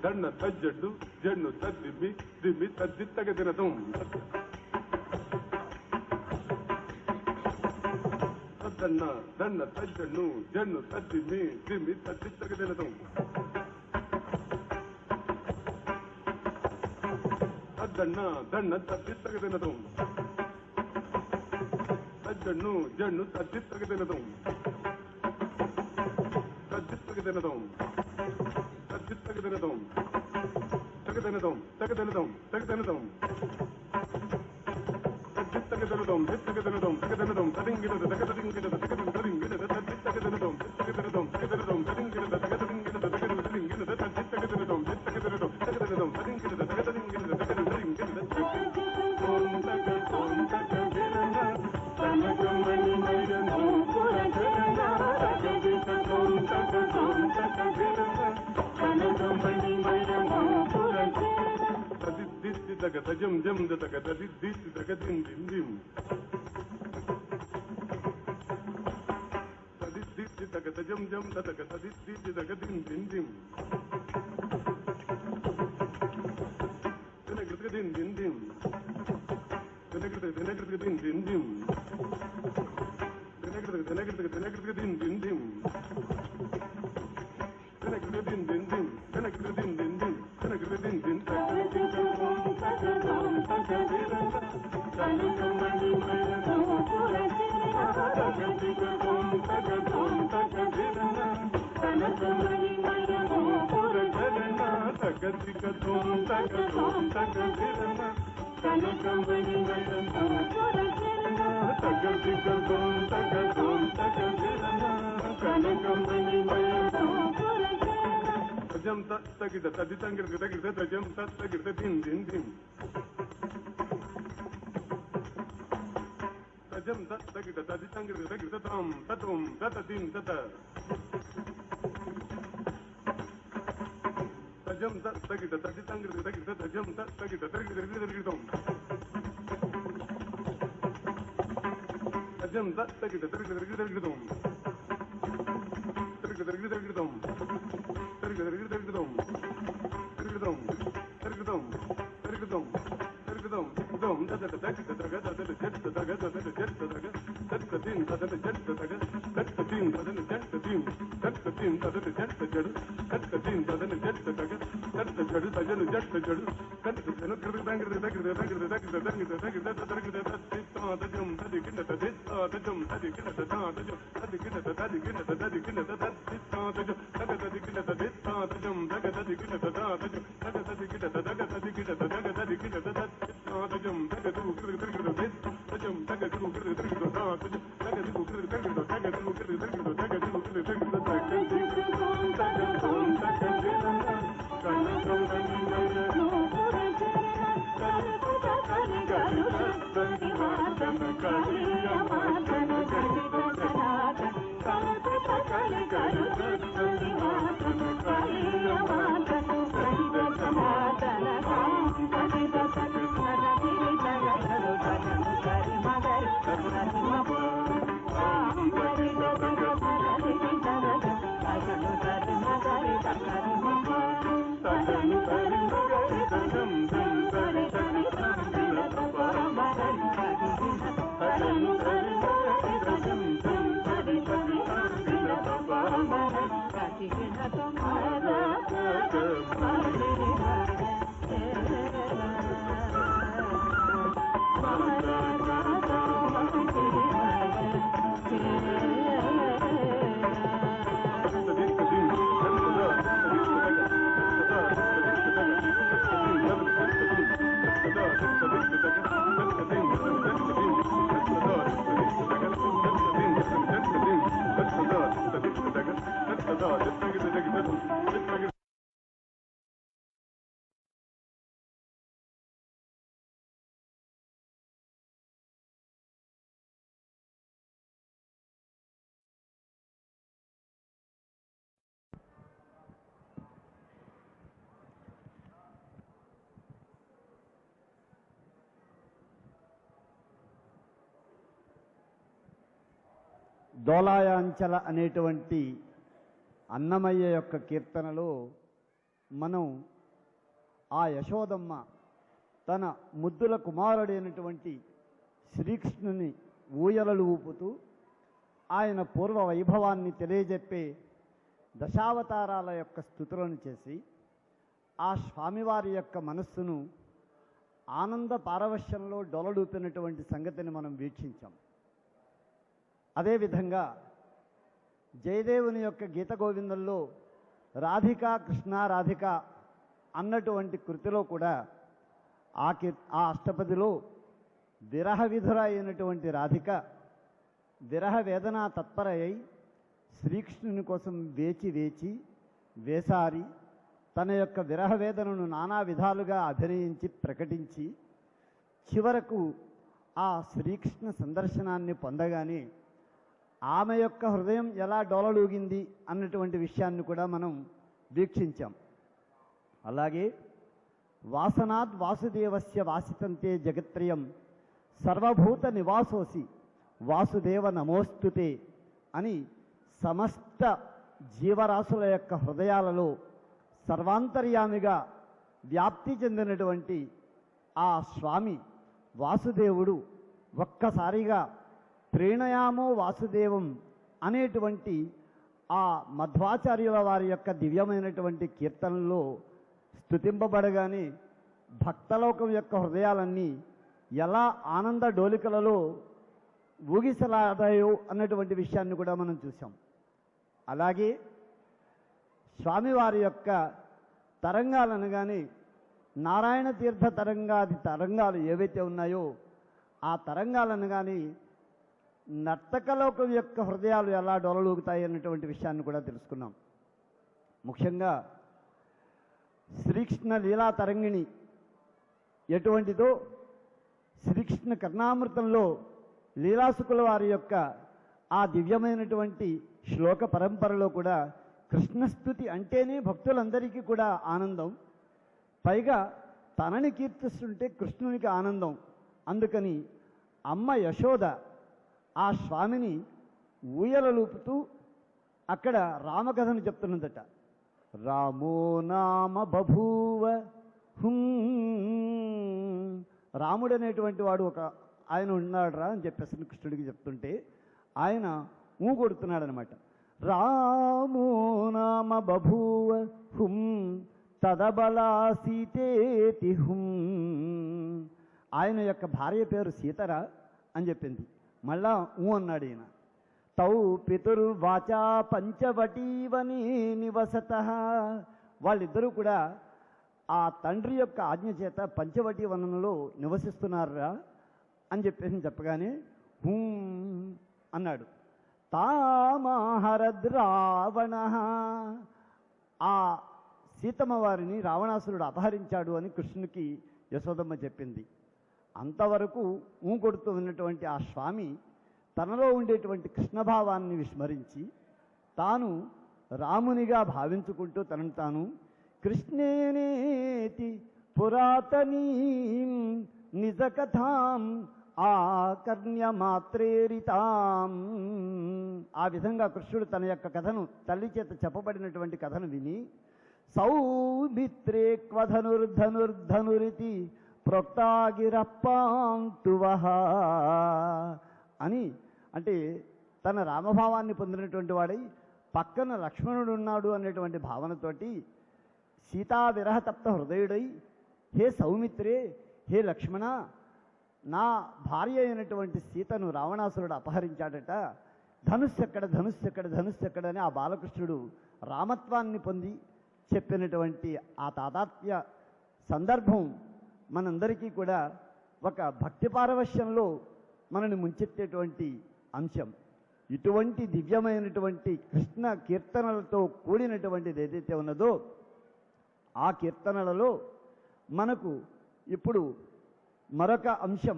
దన్న తజ్జడ్డు జన్ను తద్దిమ్మి దిమ్మి తద్దిత్తగ తినదం దన్న దన్న తజ్జడ్ను జన్ను తద్దిమ్మి దిమ్మి తద్దిత్తగ తినదం దన్న దన్న తద్దిత్తగ తినదం తజ్జడ్ను జన్ను తద్దిత్తగ తినదం తద్దిత్తగ తినదం తగదనదం తగదనదం తగదనదం తగదనదం తగదనదం తగదనదం తగదనదం తరింగినద తగదరింగినద తగదరింగినద తగదనదం తగదనదం తగదనదం తరింగినద తగదరింగినద తగదరింగినద తగదనదం తగదనదం తగదనదం తరింగినద తగదరింగినద తగదరింగినద ఓం తగ ఓం తగ విరణ తనకమణి మయ తగ తజం జం తగ తది దిస్ తగ దిం దిం దిం తది దిస్ తగ తజం జం తగ తది దిస్ తగ దిం దిం దిం తనగ దిం దిం దిం తనగ దిం దిం దిం దిం తనగ దిం దిం దిం దిం తనగ దిం దిం దిం తనగ దిం దిం దిం తనగ దిం దిం దిం తనగ దిం దిం జం తగిద తది తంగిద తగిద తజం తగిద దిం దిం దిం తజం తగిద తది తంగిద తగిద తం తతుం తత దిం తత తజం తగిద తది తంగిద తగిద తజం తగిద తగిద తగిదం తజం తగిద తగిద తగిదం తగిద తగిద తగిదం దోలాయాంచల అనేటువంటి అన్నమయ్య యొక్క కీర్తనలో మనం ఆ యశోదమ్మ తన ముద్దుల కుమారుడైనటువంటి శ్రీకృష్ణుని ఊయలలు ఊపుతూ ఆయన పూర్వ వైభవాన్ని తెలియజెప్పే దశావతారాల యొక్క స్తుతులను చేసి ఆ స్వామివారి యొక్క మనస్సును ఆనంద పారవశ్యంలో డొలడూపినటువంటి సంగతిని మనం వీక్షించాం. అదేవిధంగా జయదేవుని యొక్క గీత గోవిందంలో రాధిక కృష్ణ రాధిక అన్నటువంటి కృతిలో కూడా ఆ అష్టపదిలో విరహ విధుర అయినటువంటి రాధిక విరహ వేదన తత్పర అయి శ్రీకృష్ణుని కోసం వేచి వేసారి తన యొక్క విరహ వేదనను నానా విధాలుగా అభినయించి ప్రకటించి చివరకు ఆ శ్రీకృష్ణ సందర్శనాన్ని పొందగానే ఆమె యొక్క హృదయం ఎలా డోలలూగింది అన్నటువంటి విషయాన్ని కూడా మనం వీక్షించాం. అలాగే వాసనాద్ వాసుదేవస్య వాసితంతే జగత్రయం సర్వభూత నివాసోసి వాసుదేవ నమోస్తుతే అని సమస్త జీవరాశుల యొక్క హృదయాలలో సర్వాంతర్యామిగా వ్యాప్తి చెందినటువంటి ఆ స్వామి వాసుదేవుడు ఒక్కసారిగా ప్రేణయామో వాసుదేవం అనేటువంటి ఆ మధ్వాచార్యుల వారి యొక్క దివ్యమైనటువంటి కీర్తనలో స్తుతింపబడగానే భక్తలోకం యొక్క హృదయాలన్నీ ఎలా ఆనంద డోలికలలో ఊగిసలాడాయో అన్నటువంటి విషయాన్ని కూడా మనం చూసాం. అలాగే స్వామివారి యొక్క తరంగాలు అనగానే నారాయణ తీర్థ తరంగాది తరంగాలు ఏవైతే ఉన్నాయో ఆ తరంగాలు అనగానే నర్తకలోకం యొక్క హృదయాలు ఎలా డొలలూగుతాయి అన్నటువంటి విషయాన్ని కూడా తెలుసుకున్నాం. ముఖ్యంగా శ్రీకృష్ణ లీలా తరంగిణి ఎటువంటిదో శ్రీకృష్ణ కర్ణామృతంలో లీలాసుకుల వారి యొక్క ఆ దివ్యమైనటువంటి శ్లోక పరంపరలో కూడా కృష్ణస్తుతి అంటేనే భక్తులందరికీ కూడా ఆనందం, పైగా తనని కీర్తిస్తుంటే కృష్ణునికి ఆనందం. అందుకని అమ్మ యశోద ఆ స్వామిని ఊయలలూపుతూ అక్కడ రామకథను చెప్తున్నదట. రామో నామ బభూవ హుం, రాముడు అనేటువంటి వాడు ఒక ఆయన ఉన్నాడురా అని చెప్పేసి కృష్ణుడికి చెప్తుంటే ఆయన కొడుతున్నాడు అనమాట. రామో నామ బభూవ హుం తదబలా సీతేతి హుం, ఆయన యొక్క భార్య పేరు సీతరా అని చెప్పింది. మళ్ళా అన్నాడు ఈయన. తౌ పితుర్వాచా పంచవటీవని నివసత, వాళ్ళిద్దరూ కూడా ఆ తండ్రి యొక్క ఆజ్ఞ చేత పంచవటీ వనంలో నివసిస్తున్నారా అని చెప్పగానే హూం అన్నాడు. తామహరద్ రావణ, ఆ సీతమ్మ వారిని రావణాసురుడు అపహరించాడు అని కృష్ణునికి యశోదమ్మ చెప్పింది. అంతవరకు కొడుతూ ఉన్నటువంటి ఆ స్వామి తనలో ఉండేటువంటి కృష్ణభావాన్ని విస్మరించి తాను రామునిగా భావించుకుంటూ తనను తాను కృష్ణేనేతి పురాతనీ నిజ కథాం ఆకర్ణ్యమాత్రేరితాం, ఆ విధంగా కృష్ణుడు తన యొక్క కథను తల్లి చేత చెప్పబడినటువంటి కథను విని సౌమిత్రే క్వధనుర్ధనుర్ధనురితి ప్రోక్తాగిరప్పాంతువహ అని, అంటే తన రామభావాన్ని పొందినటువంటి వాడై పక్కన లక్ష్మణుడు ఉన్నాడు అనేటువంటి భావనతోటి సీతా విరహతప్త హృదయుడై హే సౌమిత్రే, హే లక్ష్మణ, నా భార్య అయినటువంటి సీతను రావణాసురుడు అపహరించాడట, ధనుస్సెక్కడ ధనుస్సెక్కడ ధనుస్సెక్కడ అని ఆ బాలకృష్ణుడు రామత్వాన్ని పొంది చెప్పినటువంటి ఆ తాదాత్మ్య సందర్భం మనందరికీ కూడా ఒక భక్తి పారవశ్యంలో మనని ముంచెత్తేటువంటి అంశం. ఇటువంటి దివ్యమైనటువంటి కృష్ణ కీర్తనలతో కూడినటువంటిది ఏదైతే ఉన్నదో ఆ కీర్తనలలో మనకు ఇప్పుడు మరొక అంశం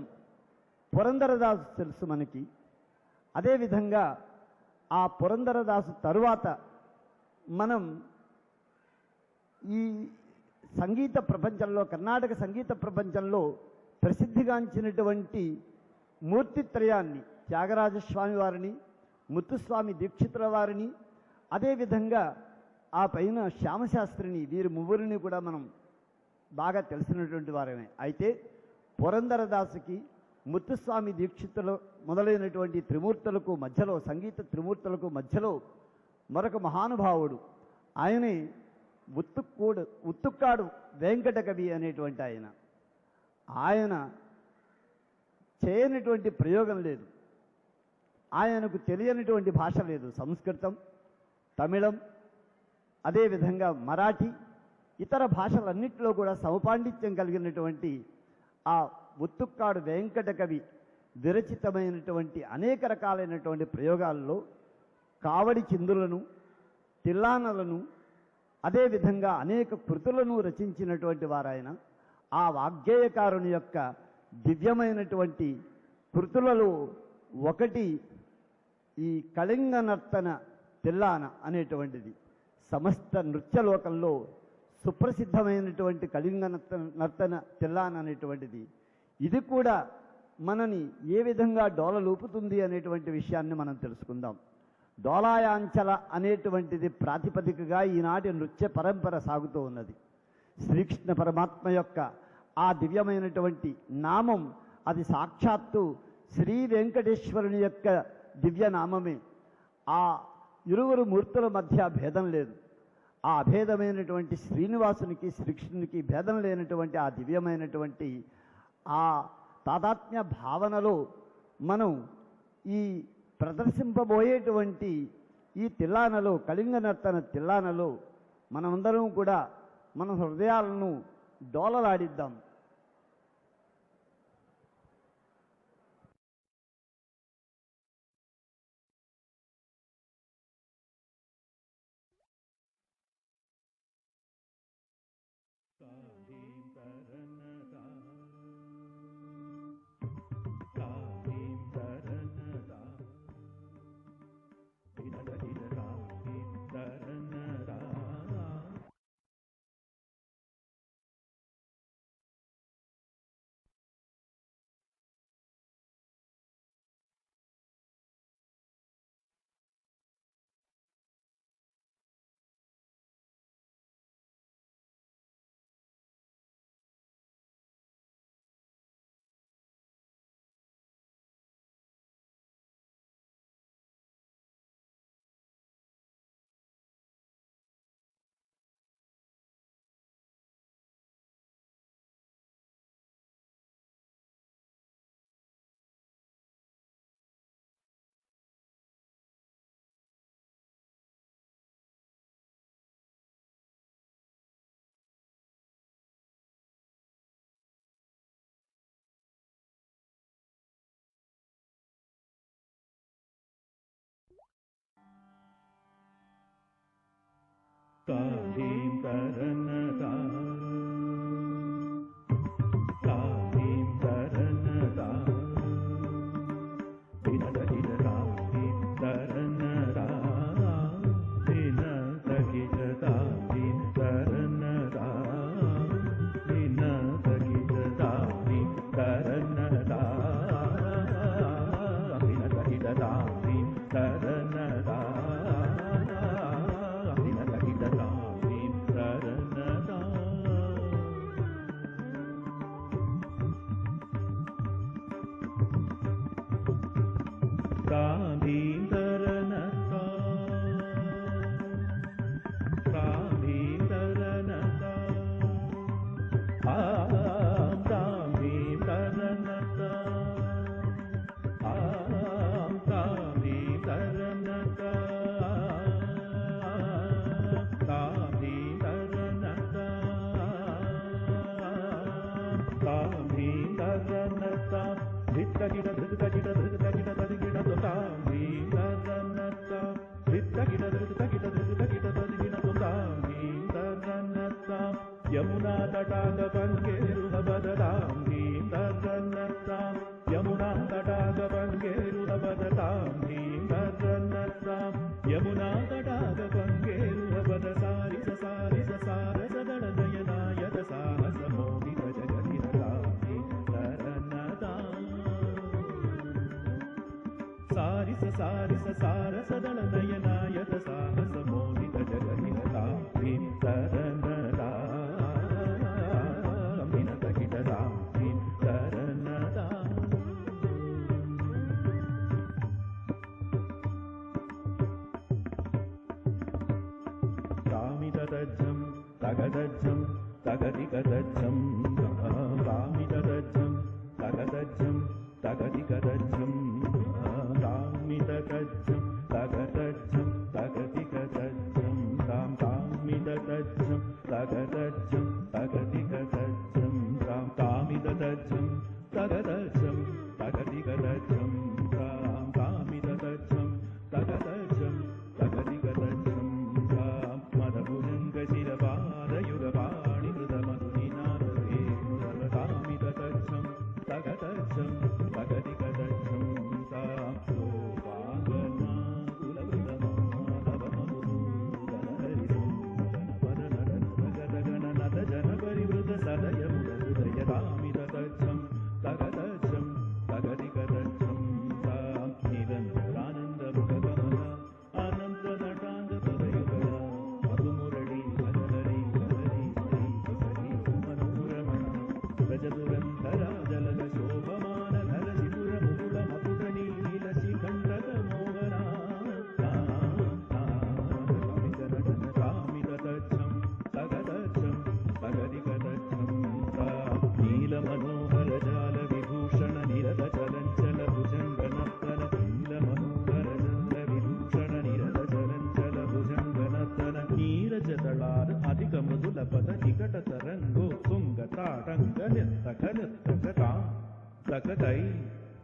పురందరదాసు తెలుసు మనకి. అదేవిధంగా ఆ పురందరదాసు తరువాత మనం ఈ సంగీత ప్రపంచంలో, కర్ణాటక సంగీత ప్రపంచంలో ప్రసిద్ధిగాంచినటువంటి మూర్తిత్రయాన్ని, త్యాగరాజస్వామి వారిని, ముత్తుస్వామి దీక్షితుల వారిని, అదేవిధంగా ఆ పైన శ్యామశాస్త్రిని, వీరి ముగ్గురిని కూడా మనం బాగా తెలిసినటువంటి వారమే. అయితే పురందరదాసుకి, ముత్తుస్వామి దీక్షితులు మొదలైనటువంటి త్రిమూర్తులకు మధ్యలో, సంగీత త్రిమూర్తులకు మధ్యలో మరొక మహానుభావుడు, ఆయనే ఉత్తుక్కాడు వెంకట కవి అనేటువంటి ఆయన చేయనటువంటి ప్రయోగం లేదు, ఆయనకు తెలియనటువంటి భాష లేదు. సంస్కృతం, తమిళం, అదేవిధంగా మరాఠీ, ఇతర భాషలన్నింటిలో కూడా సమపాండిత్యం కలిగినటువంటి ఆ ఉత్తుక్కాడు వెంకట కవి విరచితమైనటువంటి అనేక రకాలైనటువంటి ప్రయోగాల్లో కావడి చిందులను, తిల్లానలను, అదేవిధంగా అనేక కృతులను రచించినటువంటి వారాయన. ఆ వాగ్గేయకారుని యొక్క దివ్యమైనటువంటి కృతులలో ఒకటి ఈ కళింగ నర్తన తిల్లాన అనేటువంటిది. సమస్త నృత్యలోకంలో సుప్రసిద్ధమైనటువంటి కళింగ నర్తన తిల్లాన అనేటువంటిది. ఇది కూడా మనని ఏ విధంగా డోలలూపుతుంది అనేటువంటి విషయాన్ని మనం తెలుసుకుందాం. డోలాయాంచల అనేటువంటిది ప్రాతిపదికగా ఈనాటి నృత్య పరంపర సాగుతూ ఉన్నది. శ్రీకృష్ణ పరమాత్మ యొక్క ఆ దివ్యమైనటువంటి నామం అది సాక్షాత్తు శ్రీ వెంకటేశ్వరుని యొక్క దివ్య నామమే. ఆ ఇరువురు మూర్తుల మధ్య భేదం లేదు. ఆ అభేదమైనటువంటి శ్రీనివాసునికి శ్రీకృష్ణునికి భేదం లేనటువంటి ఆ దివ్యమైనటువంటి ఆ తాదాత్మ్య భావనలో మనం ఈ ప్రదర్శింపబోయేటువంటి ఈ తిల్లానలో, కళింగ నర్తన తిల్లానలో మనమందరం కూడా మన హృదయాలను డోలలాడిద్దాం. तालीं तरनता तालीं तरनता दिन तकित तालीं तरनता दिन तकित तालीं तरनता दिन तकित तालीं तरनता दिन तकित तालीं तरनता यमुना तटाक पंकेरुह बदतां धीं तर्रन्नस्तां यमुना तटाक पंकेरुह बदतां धीं तर्रन्नस्तां यमुना तटाक पंकेरुह बद सारि सार सगण नयनायत साहस मोहित जगतिरतां धीं तर्रन्नतां सारि सार सगण नयनायत साहस मोहित जगतिरतां धीं तर्रन्नतां तगदज्जं तगदिगदज्जं रामितदज्जं तगदज्जं तगदिगदज्जं रामितदज्जं तगदज्जं तगदिगदज्जं राम कामितदज्जं तगदज्जं तगदिगदज्जं राम कामितदज्जं तगदज्जं तगदिगदज्जं राम कामितदज्जं तगदज्जं तगदिगदज्जं राम मदभुजंग शिरपादयुगपाणि कृतमधुनिनादे तगदज्जं तगदिगदज्जं राम सोपागना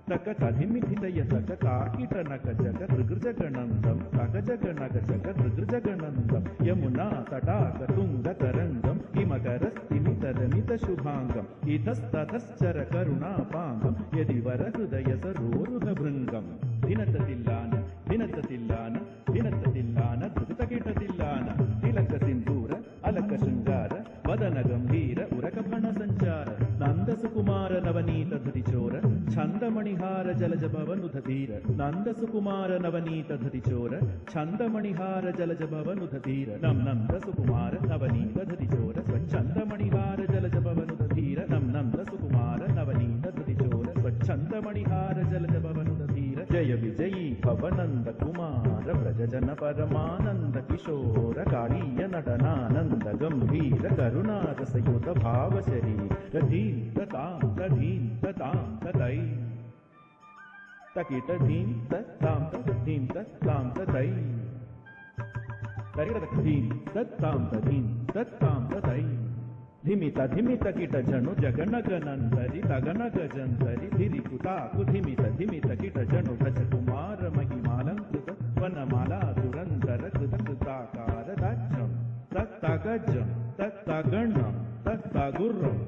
तक तधिमिथितय तक ताकिट नक जग तृगृजगणन्दं तक जग नक जग तृगृजगणन्दं यमुना तटाक तुंग तरंगम हिमकरस्तिमितरमित शुभांगम इतस्ततश्चर करुणापांगम यदि वर हृदय सरोरुह भृंगम धिनततिल्लान धिनततिल्लान धिनततिल्लान धृतकीटतिल्लान तिलक सिंदूर अलक शृंगार वदन गंभीर उरकफण संचार नंद सुकुमार नवनीत धृतिचोर छंदमणिहार जलज भवनुधीर नंद सुकुमार नवनीत धृतिचोर छंदमणिहार जलज भवनुधीर नम नंद सुकुमार नवनीत धृतिचोर स्वच्छंदमणिहार जलज भवनुधीर नम नंद सुकुमार नवनीत धृतिचोर स्वच्छंदमणिहार जलज भवनुधीर जय विजयी भवनंद कुमार व्रजजन परमानंद किशोर कालीय नटनानंद गंभीर करुणारसयुत भाव शरीर धीन ततां तधीन ततां ततै तकिट धीन ततां तधीन ततां ततै तरिगत धीन ततां तधीन ततां ततै धिमित धिमित किट जनु जगनगनंतरि तगन गजंतरि धिरि कुताकु धिमित धिमित किट जनु भज कुमार महिमालंकृत वनमाला दुरंतर कृत कृताकार दज्जं तत्तगज्जं तत्तगण्णं तत्तगुर्रं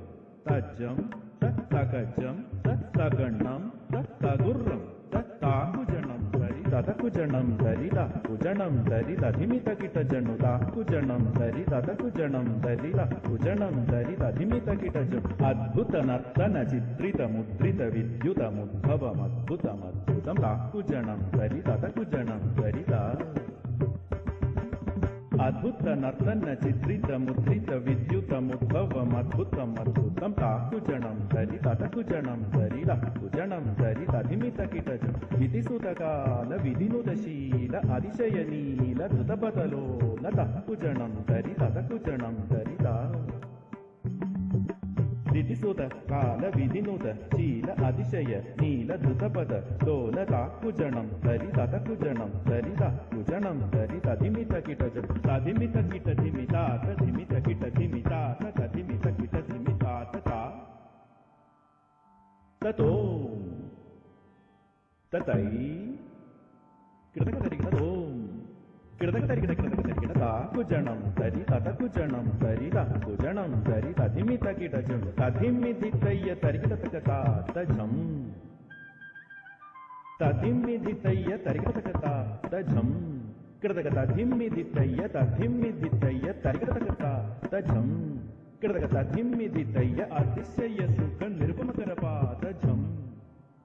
तज्जं तत्तगज्जं तत्तगण्णं तत्तगुर्रं तत्ताकुजनं तरि तदकुजनं तरि तकुजनं तरि तधिमित किट जनु ताकुजनं तरि तदकुजनं तरि तकुजनं तरि तधिमित किट जनु अद्भुत नर्तन चित्रित मुद्रित विद्युतमुद्भवमद्भुतमद्भुतं ताकुजनं तरि तदकुजनं तरि अद्भुत नर्तन चित्रित मुद्रित विद्युतमुद्भवमद्भुतम् अद्भुतं ताकुजनं तरि तदकुजनं तरि तकुजनं तरि तधिमित किटजं विधिसुतकाल विधिनुतशील अतिशयनील धृतपतलोल तकुजनं तरि तदकुजनं तरि दितिसुत काल विधिनुत शील अतिशय नील धृतपद लोल ताकुजनं तरि तदकुजनं तरि तकुजनं तरि तधिमित किटजं तधिमित किट धिमितात धिमित किट धिमितात तधिमित किट धिमितात ता ततो ततै कृतकतरिकतोम कृतकतरिकतकुजनं तरि तदकुजनं तरि तकुजनं तरि तधिमित किटजं तधिमिधितय्य तरिकतकतातजं तधिमिधितय्य तरिकतकतातजं कृतकतधिमिधितय्य तधिमिधितय्य तरिकतकतातजं कृतकतधिमिधितय्य अतिशय सुख निरुपमकरपातजं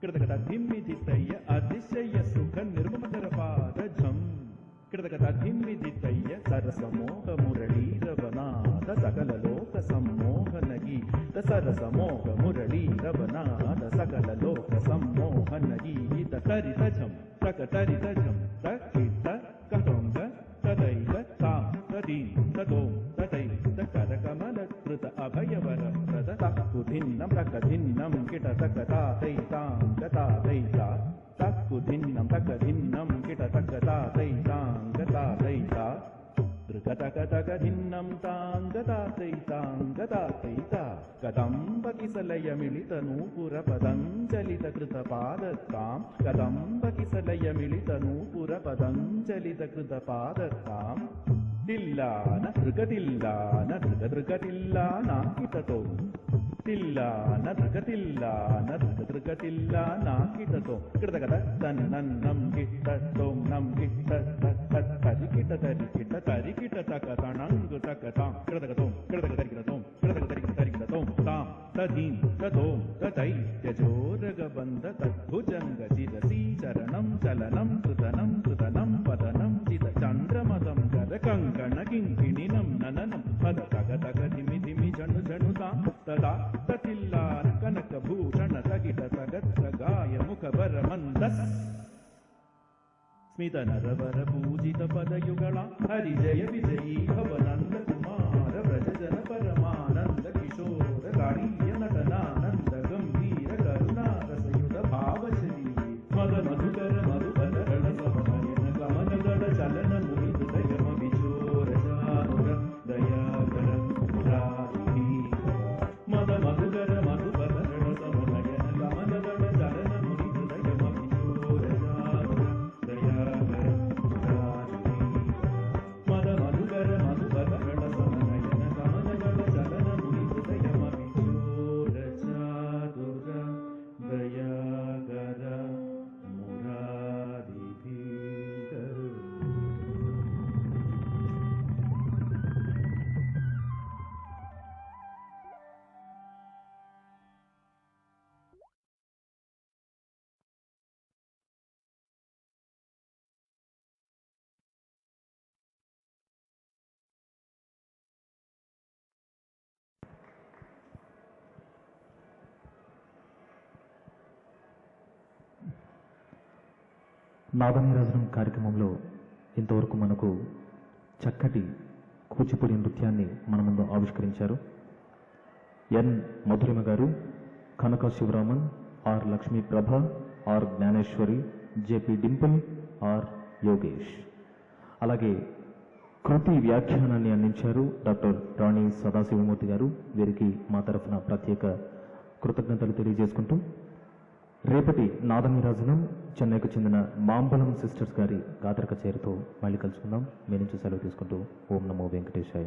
कृतकतधिमिधितय्य अतिशय सुख निरुपमकरपातजं कृतकतधिमिधितय्य सरसमोह मुरलीरवनाद सकल लोक सम्मोहन गीत सरसमोह मुरलीरवनाद सकल लोक सम्मोहन गीत तरितजं तकतरितजं तकित कतोंग तदैव तां तदीं तदों तदै तकरकमलकृत अभयवर प्रद तक्कुधिन्नं तकधिन्नं किट तकतातैतां गतादैता तक्कुधिन्नं तकधिन्नं किट तकतातैतां गतादैता तृकतकतकधिन्नं तां गतातैतां गतातैता कदम्बकिसलय मिलितनूपुरपदञ्जलितकृतपादतां कदम्बकिसलय मिलितनूपुरपदञ्जलितकृतपादतां तिल्लान धृगतिल्लान धृगधृगतिल्लानाकिततो तिल्लान धृगतिल्लान धृगधृगतिल्लानाकिततो कृतकत तन्नन्नं किट्टतों नं किट्टतरिकिटतरिकिटतरिकिटतकतणङ्गु तकतां कृतकतों कृतकतरिकिटतों कृतकतरिकिटतरिकिटतों तां तधीं ततों ततै त्यजोरगबन्ध तद्भुजङ्गशिरसि चरणं चलनं कृतनं कृतनं पतनं चितचन्द्रमदं करकङ्कण किङ्किणिनं नननं पदतगतगधिमिधिमि झणु झणुतां तदा ततिल्लान कनकभूषण तगिट तगत्सगाय मुखवरमन्दस् स्मित नरवर पूजित पदयुगला हरिजय विजयी भवनंद कुमार व्रजजन परमानंद किशोर काळीय नटनानंद गंभीर करुणारसयुत भावशरी मद मधुकर मधुकर रणसमनयन गमन गड चलन मुनि हृदयम विचोर चारुर दयाकर मुरारी मद मधुकर मधुकर रणसमनयन गमन गड चलन मुनि నాదనీరాజనం కార్యక్రమంలో ఇంతవరకు మనకు చక్కటి కూచిపూడి నృత్యాన్ని మన ముందు ఆవిష్కరించారు ఎన్ మధురిమ గారు, Kanaka Sivaraman, R Lakshmi Prabha, R Gnaneshwari, JP Dimple, R Yogesh. అలాగే కృతి వ్యాఖ్యానాన్ని అందించారు డాక్టర్ రాణి సదాశివమూర్తి గారు. వీరికి మా తరఫున ప్రత్యేక కృతజ్ఞతలు తెలియజేసుకుంటూ రేపటి నాదనీరాజనం చెన్నైకు చెందిన మాంబలం సిస్టర్స్ గారి గాత్ర కచేరితో మళ్ళీ కలుసుకుందాం. మీ నుంచి సెలవు తీసుకుంటూ ఓం నమో వెంకటేశాయ.